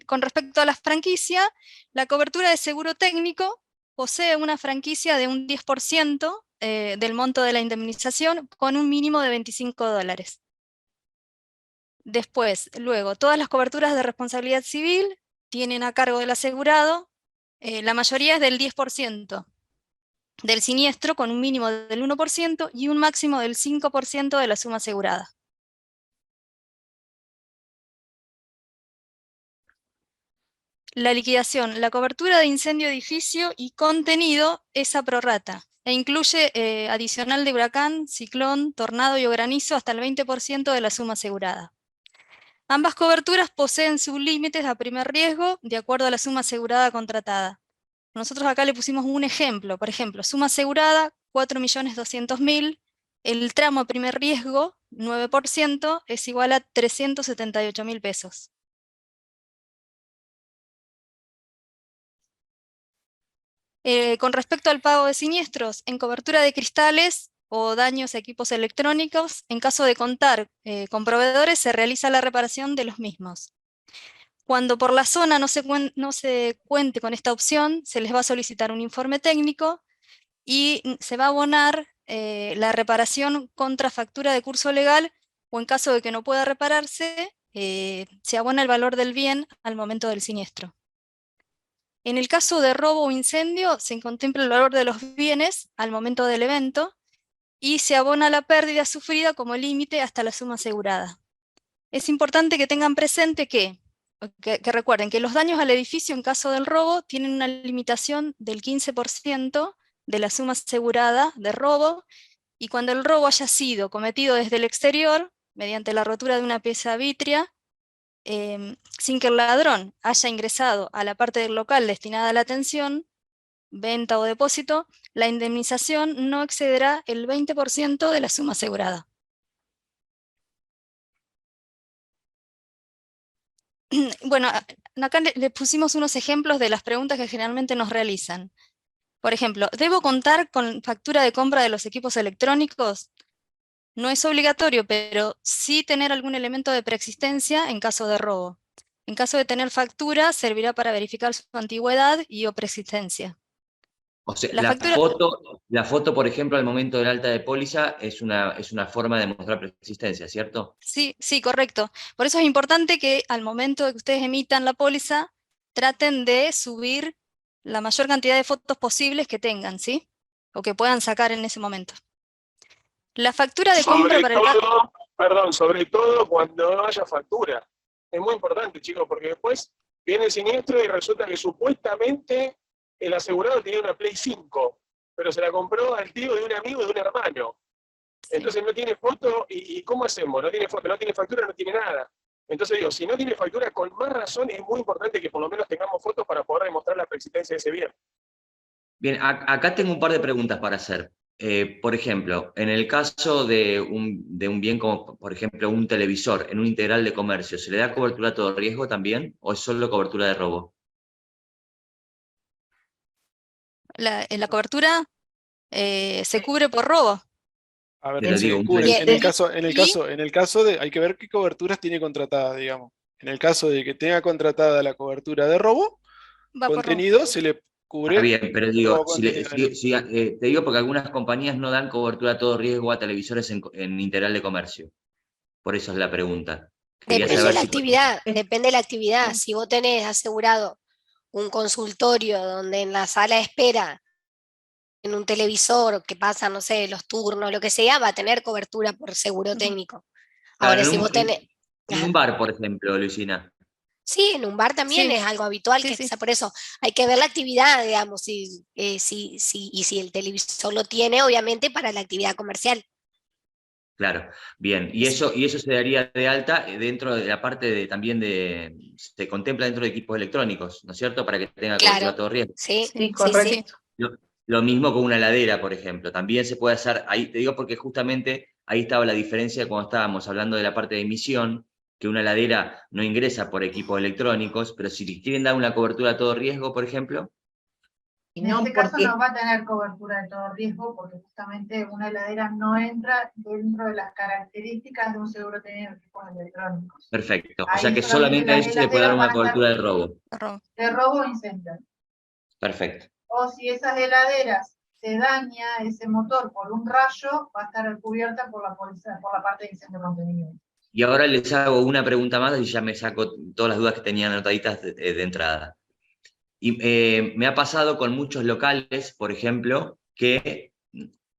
con respecto a la franquicia, la cobertura de seguro técnico posee una franquicia de un 10% del monto de la indemnización con un mínimo de $25. Después, luego, todas las coberturas de responsabilidad civil tienen a cargo del asegurado, la mayoría es del 10% del siniestro con un mínimo del 1% y un máximo del 5% de la suma asegurada. La liquidación, la cobertura de incendio edificio y contenido es a prorrata. e incluye adicional de huracán, ciclón, tornado y o granizo hasta el 20% de la suma asegurada. Ambas coberturas poseen sublímites a primer riesgo de acuerdo a la suma asegurada contratada. Nosotros acá le pusimos un ejemplo, por ejemplo, suma asegurada 4.200.000, el tramo a primer riesgo, 9%, es igual a 378.000 pesos. Con respecto al pago de siniestros, en cobertura de cristales o daños a equipos electrónicos, en caso de contar con proveedores, se realiza la reparación de los mismos. Cuando por la zona no se cuente con esta opción, se les va a solicitar un informe técnico y se va a abonar la reparación contra factura de curso legal, o en caso de que no pueda repararse, se abona el valor del bien al momento del siniestro. En el caso de robo o incendio, se contempla el valor de los bienes al momento del evento y se abona la pérdida sufrida como límite hasta la suma asegurada. Es importante que tengan presente que recuerden que los daños al edificio en caso del robo tienen una limitación del 15% de la suma asegurada de robo, y cuando el robo haya sido cometido desde el exterior, mediante la rotura de una pieza vitria, sin que el ladrón haya ingresado a la parte del local destinada a la atención, venta o depósito, la indemnización no excederá el 20% de la suma asegurada. Bueno, acá le pusimos unos ejemplos de las preguntas que generalmente nos realizan. Por ejemplo, ¿debo contar con factura de compra de los equipos electrónicos? No es obligatorio, pero sí tener algún elemento de preexistencia en caso de robo. En caso de tener factura, servirá para verificar su antigüedad y o preexistencia. O sea, factura... la foto, por ejemplo, al momento del alta de póliza es una forma de mostrar preexistencia, ¿cierto? Sí, sí, correcto. Por eso es importante que al momento de que ustedes emitan la póliza, traten de subir la mayor cantidad de fotos posibles que tengan, ¿sí? O que puedan sacar en ese momento. La factura de compra para el caso... Perdón, sobre todo cuando no haya factura. Es muy importante, chicos, porque después viene el siniestro y resulta que supuestamente el asegurado tenía una Play 5, pero se la compró al tío de un amigo de un hermano. Entonces no tiene foto, ¿y cómo hacemos? No tiene foto, no tiene factura, no tiene nada. Entonces digo, si no tiene factura, con más razón es muy importante que por lo menos tengamos fotos para poder demostrar la preexistencia de ese bien. Bien, acá tengo un par de preguntas para hacer. Por ejemplo, en el caso de un bien como, por ejemplo, un televisor en un integral de comercio, ¿se le da cobertura a todo riesgo también o es solo cobertura de robo? En la cobertura se cubre por robo. A ver, Pero digo, en el caso de, hay que ver qué coberturas tiene contratada, digamos. En el caso de que tenga contratada la cobertura de robo, contenido se le cubre. Está bien, pero digo, te digo porque algunas compañías no dan cobertura a todo riesgo a televisores en integral de comercio. Por eso es la pregunta. Depende de la actividad, depende de la actividad. Si vos tenés asegurado un consultorio donde en la sala de espera, en un televisor que pasa, no sé, los turnos, lo que sea, va a tener cobertura por seguro técnico. Ahora, si vos tenés... En un bar, por ejemplo, Luisina. Sí, en un bar también es algo habitual, por eso hay que ver la actividad, digamos, y si el televisor lo tiene, obviamente, para la actividad comercial. Claro, bien. Y eso se daría de alta dentro de la parte también se contempla dentro de equipos electrónicos, ¿no es cierto? Para que tenga cobertura a todo riesgo. Sí, correcto. Lo mismo con una heladera, por ejemplo. También se puede hacer, ahí te digo porque justamente ahí estaba la diferencia cuando estábamos hablando de la parte de emisión, que una heladera no ingresa por equipos electrónicos, pero si le quieren dar una cobertura a todo riesgo, por ejemplo. En este caso no va a tener cobertura de todo riesgo, porque justamente una heladera no entra dentro de las características de un seguro tenido en equipos electrónicos. Perfecto. O sea que solamente a eso se le puede dar una cobertura de robo. De robo o incendio. Perfecto. O si esas heladeras se daña ese motor por un rayo, va a estar cubierta por la parte de incendio contenido. Y ahora les hago una pregunta más y ya me saco todas las dudas que tenían anotaditas de entrada. Y me ha pasado con muchos locales, por ejemplo, que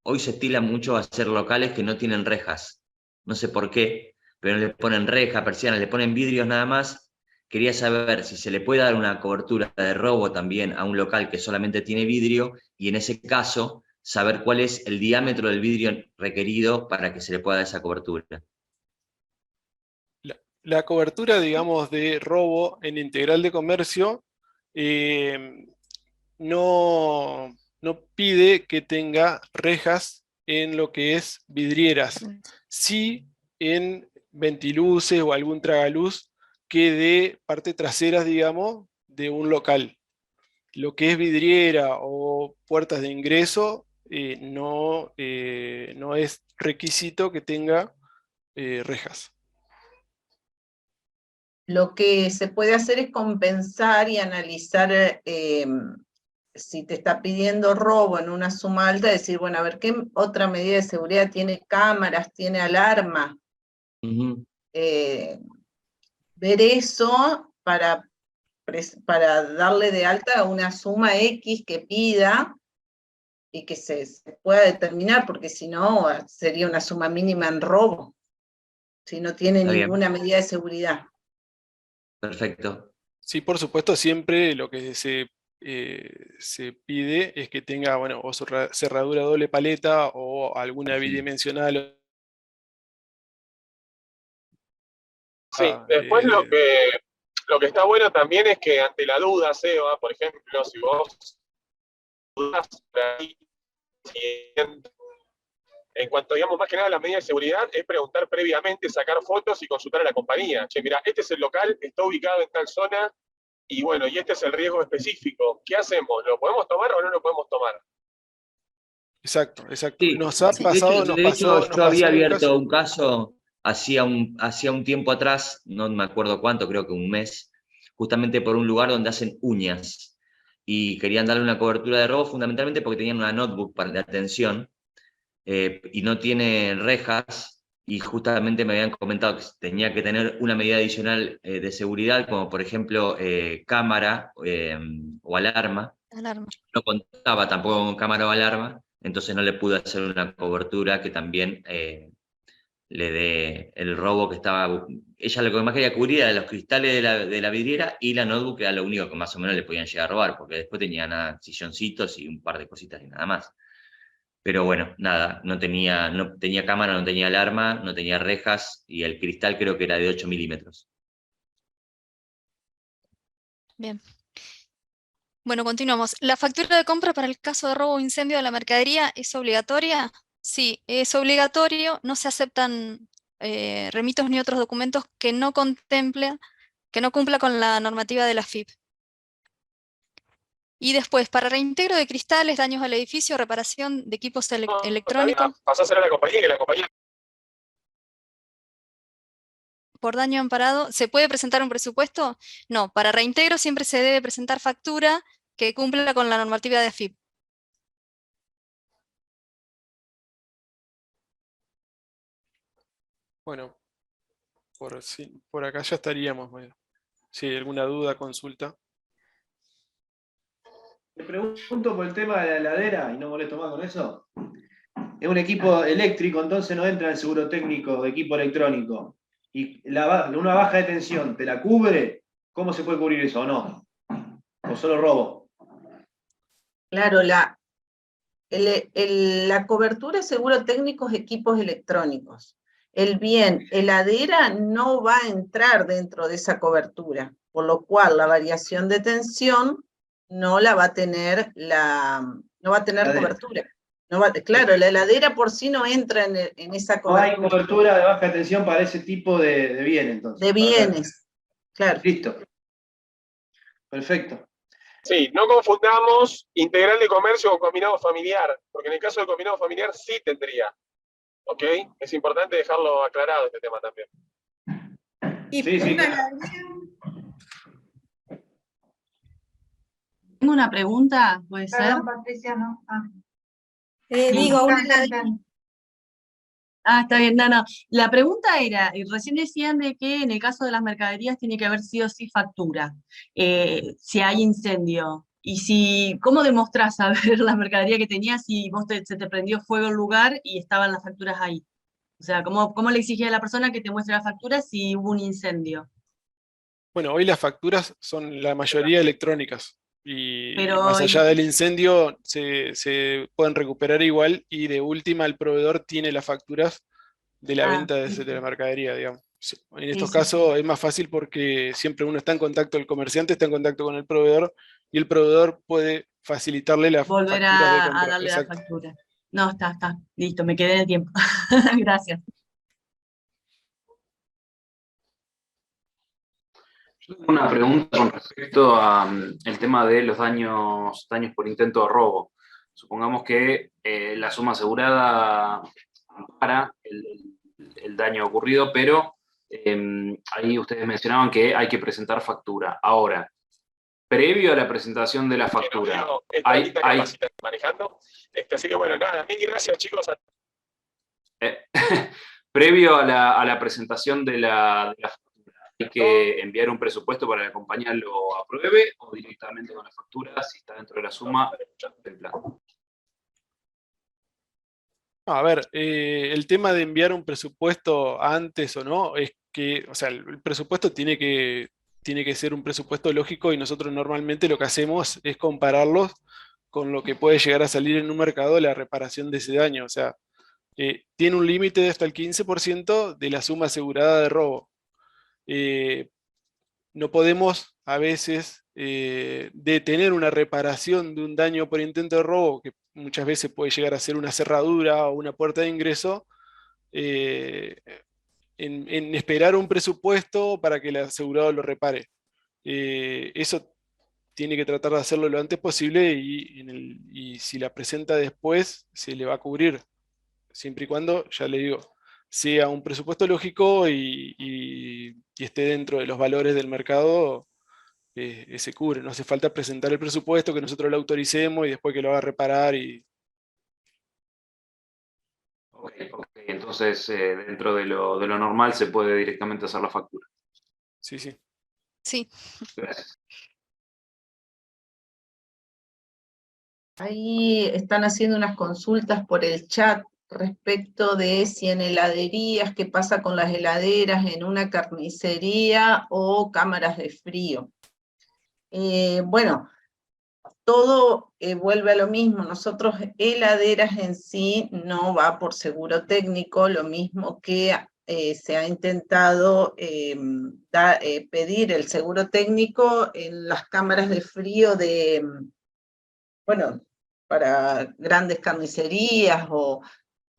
hoy se estila mucho a hacer locales que no tienen rejas. No sé por qué, pero le ponen rejas, persianas, le ponen vidrios nada más. Quería saber si se le puede dar una cobertura de robo también a un local que solamente tiene vidrio, y en ese caso, saber cuál es el diámetro del vidrio requerido para que se le pueda dar esa cobertura. La cobertura, digamos, de robo en integral de comercio no pide que tenga rejas en lo que es vidrieras. Sí en ventiluces o algún tragaluz que dé parte traseras, digamos, de un local. Lo que es vidriera o puertas de ingreso no es requisito que tenga rejas. Lo que se puede hacer es compensar y analizar si te está pidiendo robo en una suma alta, decir, bueno, a ver, ¿qué otra medida de seguridad tiene? Cámaras, tiene alarma. Ver eso para darle de alta una suma X que pida y que se pueda determinar, porque si no sería una suma mínima en robo, si no tiene ninguna medida de seguridad. Perfecto. Sí, por supuesto, siempre lo que se pide es que tenga, bueno, o cerradura doble paleta o alguna bidimensional. Sí, después lo que está bueno también es que ante la duda, Seba, por ejemplo, si vos dudas en cuanto, digamos, más que nada a las medidas de seguridad, es preguntar previamente, sacar fotos y consultar a la compañía. Che, mira, este es el local, está ubicado en tal zona, y bueno, y este es el riesgo específico. ¿Qué hacemos? ¿Lo podemos tomar o no lo podemos tomar? Exacto. Sí, Nos ha pasado, de hecho, yo había abierto caso. un caso hacía un tiempo atrás, no me acuerdo cuánto, creo que un mes, justamente por un lugar donde hacen uñas, y querían darle una cobertura de robo fundamentalmente porque tenían una notebook de atención, y no tiene rejas, y justamente me habían comentado que tenía que tener una medida adicional de seguridad, como por ejemplo cámara o alarma. No contaba tampoco con cámara o alarma, entonces no le pude hacer una cobertura que también le dé el robo que estaba... Ella lo que más quería cubrir era los cristales de la vidriera y la notebook, que era lo único que más o menos le podían llegar a robar, porque después tenía silloncitos y un par de cositas y nada más. Pero bueno, nada, no tenía cámara, no tenía alarma, no tenía rejas, y el cristal creo que era de 8 milímetros. Bien. Bueno, continuamos. ¿La factura de compra para el caso de robo o incendio de la mercadería es obligatoria? Sí, es obligatorio. No se aceptan remitos ni otros documentos que no cumpla con la normativa de la FIP. Y después, para reintegro de cristales, daños al edificio, reparación de equipos electrónicos. Pasás a la compañía, que la compañía... Por daño amparado, ¿se puede presentar un presupuesto? No, para reintegro siempre se debe presentar factura que cumpla con la normativa de AFIP. Bueno, por acá ya estaríamos. Bueno. Si hay alguna duda, consulta. Te pregunto por el tema de la heladera, y no molesto más con eso. Es un equipo eléctrico, entonces no entra el seguro técnico de equipo electrónico. Y una baja de tensión, ¿te la cubre? ¿Cómo se puede cubrir eso o no? ¿O solo robo? Claro, la cobertura de seguro técnico es equipos electrónicos. El bien heladera no va a entrar dentro de esa cobertura, por lo cual la variación de tensión no la va a tener, no va a tener cobertura. No va, claro, la heladera por sí no entra en esa cobertura. No hay cobertura de baja tensión para ese tipo de bien, entonces. De bienes, claro. Listo. Perfecto. Sí, no confundamos integral de comercio con combinado familiar, porque en el caso del combinado familiar sí tendría. ¿Ok? Es importante dejarlo aclarado este tema también. Y sí. Tengo una pregunta, ¿puede ser? Perdón, Patricia, no. Digo, Está bien, no. La pregunta era, recién decían de que en el caso de las mercaderías tiene que haber sí o sí factura, si hay incendio. Y ¿cómo demostrás saber la mercadería que tenías si se te prendió fuego el lugar y estaban las facturas ahí? O sea, ¿cómo le exigís a la persona que te muestre la factura si hubo un incendio? Bueno, hoy las facturas son la mayoría electrónicas. y Pero más allá del incendio se pueden recuperar igual, y de última el proveedor tiene las facturas de la venta de la mercadería, digamos. Sí, en estos casos es más fácil porque siempre uno está en contacto, el comerciante está en contacto con el proveedor, y el proveedor puede facilitarle las volver facturas de a compra. darle la Exacto. factura. No, está, listo, me quedé en el tiempo. Gracias. Una pregunta con respecto al tema de los daños por intento de robo. Supongamos que la suma asegurada ampara el daño ocurrido, pero ahí ustedes mencionaban que hay que presentar factura. Ahora, previo a la presentación de la factura, hay manejando. Así que bueno, nada, mil gracias, chicos. previo a la presentación de la factura, ¿hay que enviar un presupuesto para que la compañía lo apruebe o directamente con la factura, si está dentro de la suma del plan? No, a ver, el tema de enviar un presupuesto antes o no, es que, o sea, el presupuesto tiene que ser un presupuesto lógico, y nosotros normalmente lo que hacemos es compararlos con lo que puede llegar a salir en un mercado la reparación de ese daño. O sea, tiene un límite de hasta el 15% de la suma asegurada de robo. No podemos a veces detener una reparación de un daño por intento de robo, que muchas veces puede llegar a ser una cerradura o una puerta de ingreso, en esperar un presupuesto para que el asegurado lo repare. Eso tiene que tratar de hacerlo lo antes posible, y si la presenta después se le va a cubrir, siempre y cuando, ya le digo, sea un presupuesto lógico y esté dentro de los valores del mercado. Se cubre, no hace falta presentar el presupuesto, que nosotros lo autoricemos y después que lo haga reparar. Ok, entonces dentro de lo normal se puede directamente hacer la factura. Sí. Sí. Gracias. Ahí están haciendo unas consultas por el chat respecto de si en heladerías, qué pasa con las heladeras en una carnicería o cámaras de frío. Bueno, todo vuelve a lo mismo. Nosotros, heladeras en sí, no va por seguro técnico, lo mismo que se ha intentado pedir el seguro técnico en las cámaras de frío bueno, para grandes carnicerías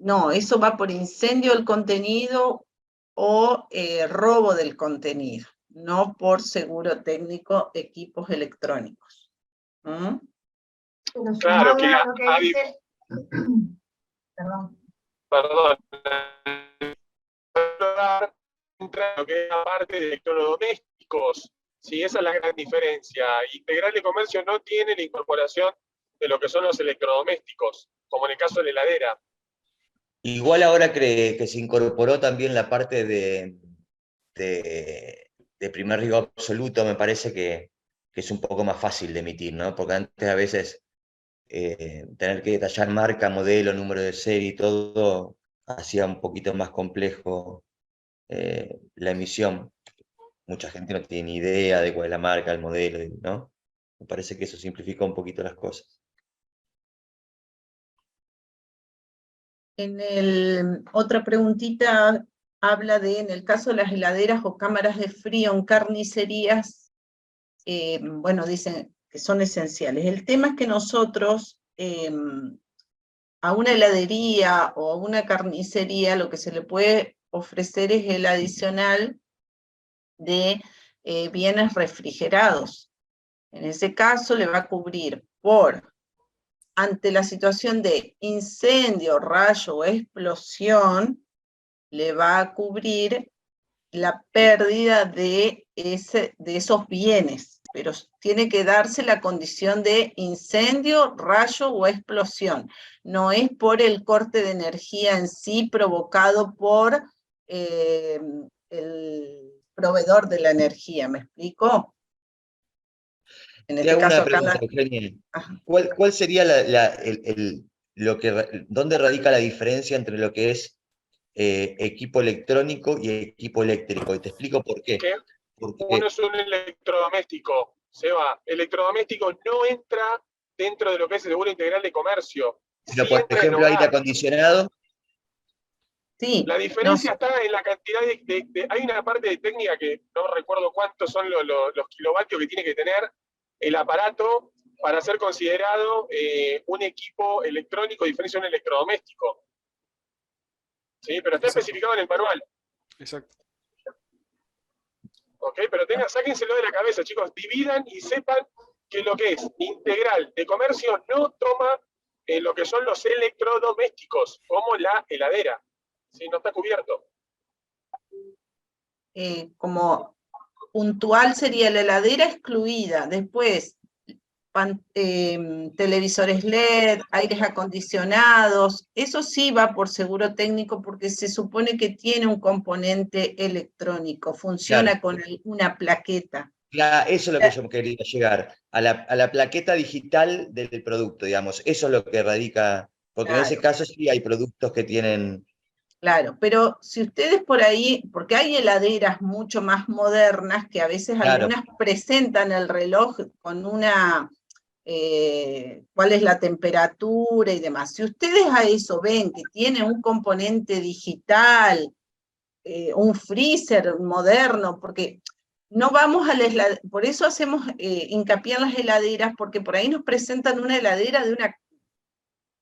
no, eso va por incendio del contenido o robo del contenido, no por seguro técnico equipos electrónicos. ¿Mm? Claro, que lo que dice... Perdón. Lo que es la parte de electrodomésticos. Sí, esa es la gran diferencia. Integral de Comercio no tiene la incorporación de lo que son los electrodomésticos, como en el caso de la heladera. Igual ahora que se incorporó también la parte de primer riesgo absoluto, me parece que es un poco más fácil de emitir, ¿no? Porque antes a veces tener que detallar marca, modelo, número de serie y todo hacía un poquito más complejo la emisión. Mucha gente no tiene ni idea de cuál es la marca, el modelo, ¿no? Me parece que eso simplifica un poquito las cosas. Otra preguntita habla de, en el caso de las heladeras o cámaras de frío en carnicerías, bueno, dicen que son esenciales. El tema es que nosotros, a una heladería o a una carnicería, lo que se le puede ofrecer es el adicional de bienes refrigerados. En ese caso le va a cubrir ante la situación de incendio, rayo o explosión, le va a cubrir la pérdida de esos bienes, pero tiene que darse la condición de incendio, rayo o explosión. No es por el corte de energía en sí provocado por el proveedor de la energía, ¿me explico? En este caso acá Eugenia. ¿Cuál sería dónde radica la diferencia entre lo que es equipo electrónico y equipo eléctrico? Y te explico por qué. Porque uno es un electrodoméstico Seba, electrodoméstico no entra dentro de lo que es el seguro integral de comercio. Pero, Sí por entra en ejemplo, aire hogar. acondicionado. Sí, La diferencia está en la cantidad hay una parte de técnica que no recuerdo cuántos son los kilovatios que tiene que tener el aparato para ser considerado un equipo electrónico a diferencia de un electrodoméstico. ¿Sí? Pero está especificado en el manual. Exacto. ¿Ok? Pero sáquenselo de la cabeza, chicos. Dividan y sepan que lo que es integral de comercio no toma lo que son los electrodomésticos, como la heladera. ¿Sí? No está cubierto. Como puntual sería la heladera excluida, después televisores LED, aires acondicionados, eso sí va por seguro técnico porque se supone que tiene un componente electrónico, funciona con una plaqueta. Claro, eso es lo que yo quería llegar, a la plaqueta digital del producto, digamos, eso es lo que radica, porque en ese caso sí hay productos que tienen... Claro, pero si ustedes por ahí, porque hay heladeras mucho más modernas que a veces algunas presentan el reloj con una, cuál es la temperatura y demás. Si ustedes a eso ven que tiene un componente digital, un freezer moderno, porque no vamos a por eso hacemos hincapié en las heladeras, porque por ahí nos presentan una heladera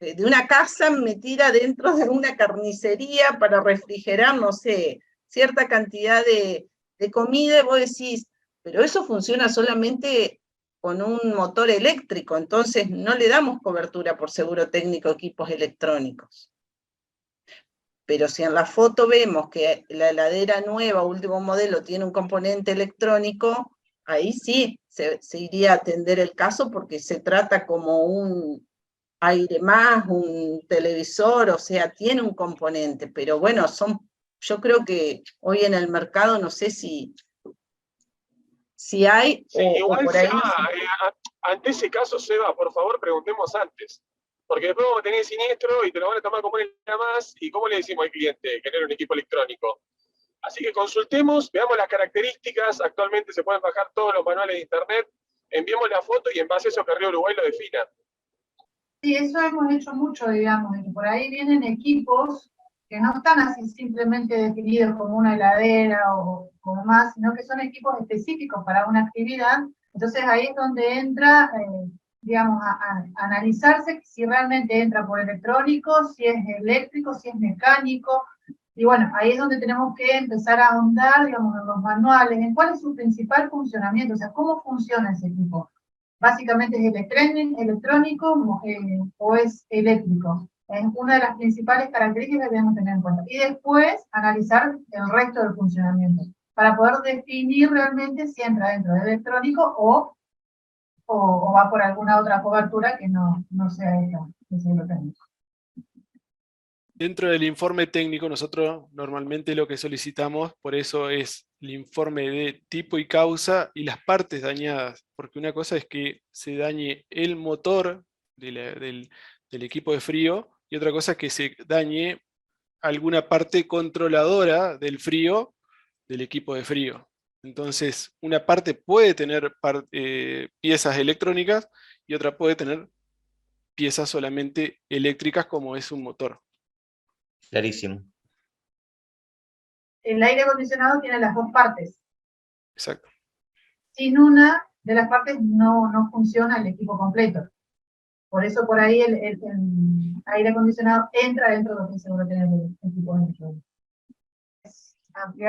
de una casa metida dentro de una carnicería para refrigerar, no sé, cierta cantidad de comida, y vos decís, pero eso funciona solamente con un motor eléctrico, entonces no le damos cobertura por seguro técnico a equipos electrónicos. Pero si en la foto vemos que la heladera nueva, último modelo, tiene un componente electrónico, ahí sí se iría a atender el caso porque se trata como un aire más, un televisor, o sea, tiene un componente, pero bueno, yo creo que hoy en el mercado no sé si hay sí, igual por ahí. Seba, ante ese caso, Seba, por favor, preguntemos antes. Porque después vamos a tener siniestro y te lo van a tomar como una más, y ¿cómo le decimos al cliente que no era un equipo electrónico? Así que consultemos, veamos las características, actualmente se pueden bajar todos los manuales de internet, enviemos la foto y en base a eso Carrió Uruguay lo defina. Sí, eso hemos hecho mucho, digamos, y por ahí vienen equipos que no están así simplemente definidos como una heladera o como más, sino que son equipos específicos para una actividad. Entonces ahí es donde entra, digamos, a analizarse si realmente entra por electrónico, si es eléctrico, si es mecánico. Y bueno, ahí es donde tenemos que empezar a ahondar, digamos, en los manuales, en cuál es su principal funcionamiento, o sea, cómo funciona ese equipo. Básicamente es electrónico o es eléctrico. Es una de las principales características que debemos tener en cuenta. Y después analizar el resto del funcionamiento, para poder definir realmente si entra dentro de electrónico o va por alguna otra cobertura que no sea esta, ese técnico. Dentro del informe técnico, nosotros normalmente lo que solicitamos, por eso es el informe de tipo y causa y las partes dañadas, porque una cosa es que se dañe el motor del equipo de frío, y otra cosa es que se dañe alguna parte controladora del frío del equipo de frío. Entonces, una parte puede tener piezas electrónicas y otra puede tener piezas solamente eléctricas, como es un motor. Clarísimo. El aire acondicionado tiene las dos partes. Exacto. Sin una de las partes no funciona el equipo completo. Por eso por ahí el aire acondicionado entra dentro de lo que seguro tener el equipo electrónico.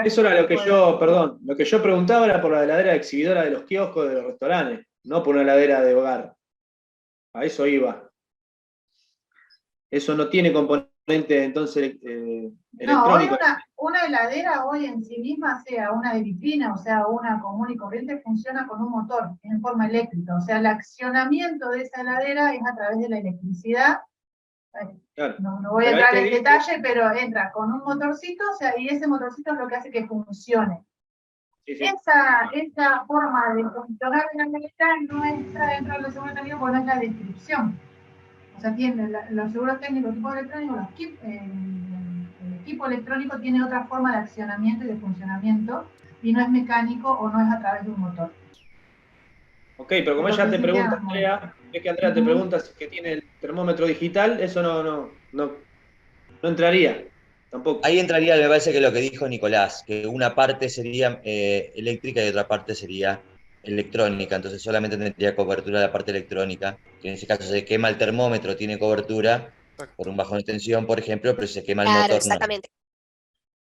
Eso era lo que yo preguntaba era por la heladera exhibidora de los kioscos de los restaurantes, no por una heladera de hogar. A eso iba. Eso no tiene componente entonces electrónico. No, hoy una heladera hoy en sí misma, sea una de vitrina o sea una común y corriente, funciona con un motor en forma eléctrica. O sea, el accionamiento de esa heladera es a través de la electricidad. Claro. No voy a entrar en detalle, pero entra con un motorcito, o sea, y ese motorcito es lo que hace que funcione. Sí. Esa forma de funcionar en la heladera no entra dentro de los seguros técnicos porque no es la descripción. O sea, los seguros técnicos, equipos electrónicos, el equipo electrónico tiene otra forma de accionamiento y de funcionamiento, y no es mecánico o no es a través de un motor. Ok, pero como ella te pregunta, Andrea, es que Andrea te pregunta si que tiene el termómetro digital, eso no entraría, tampoco. Ahí entraría, me parece que lo que dijo Nicolás, que una parte sería eléctrica y otra parte sería electrónica, entonces solamente tendría cobertura la parte electrónica, que en ese caso se quema el termómetro, tiene cobertura por un bajón de tensión, por ejemplo, pero si se quema el Claro, motor, no. exactamente.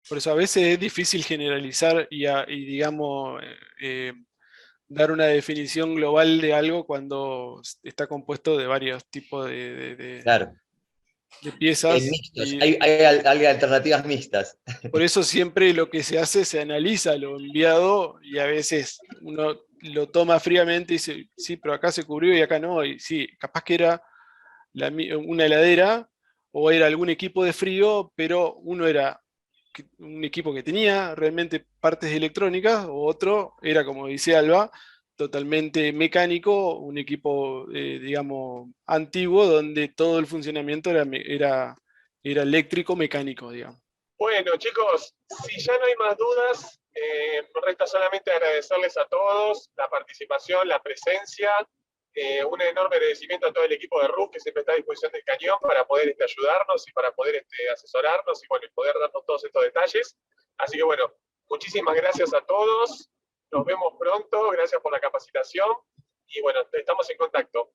Por eso a veces es difícil generalizar y digamos, dar una definición global de algo cuando está compuesto de varios tipos Claro. de piezas. Hay mixtos, hay alternativas mixtas. Por eso siempre lo que se hace, se analiza lo enviado y a veces uno lo toma fríamente y dice, sí, pero acá se cubrió y acá no. Y sí, capaz que era una heladera o era algún equipo de frío, pero uno era un equipo que tenía realmente partes electrónicas, o otro era, como dice Alba, totalmente mecánico, un equipo, digamos, antiguo, donde todo el funcionamiento era eléctrico mecánico, digamos. Bueno, chicos, si ya no hay más dudas, me resta solamente agradecerles a todos la participación, la presencia, un enorme agradecimiento a todo el equipo de RUF que siempre está a disposición del cañón para poder ayudarnos y para poder asesorarnos y bueno, poder darnos todos estos detalles. Así que bueno, muchísimas gracias a todos, nos vemos pronto, gracias por la capacitación y bueno, estamos en contacto.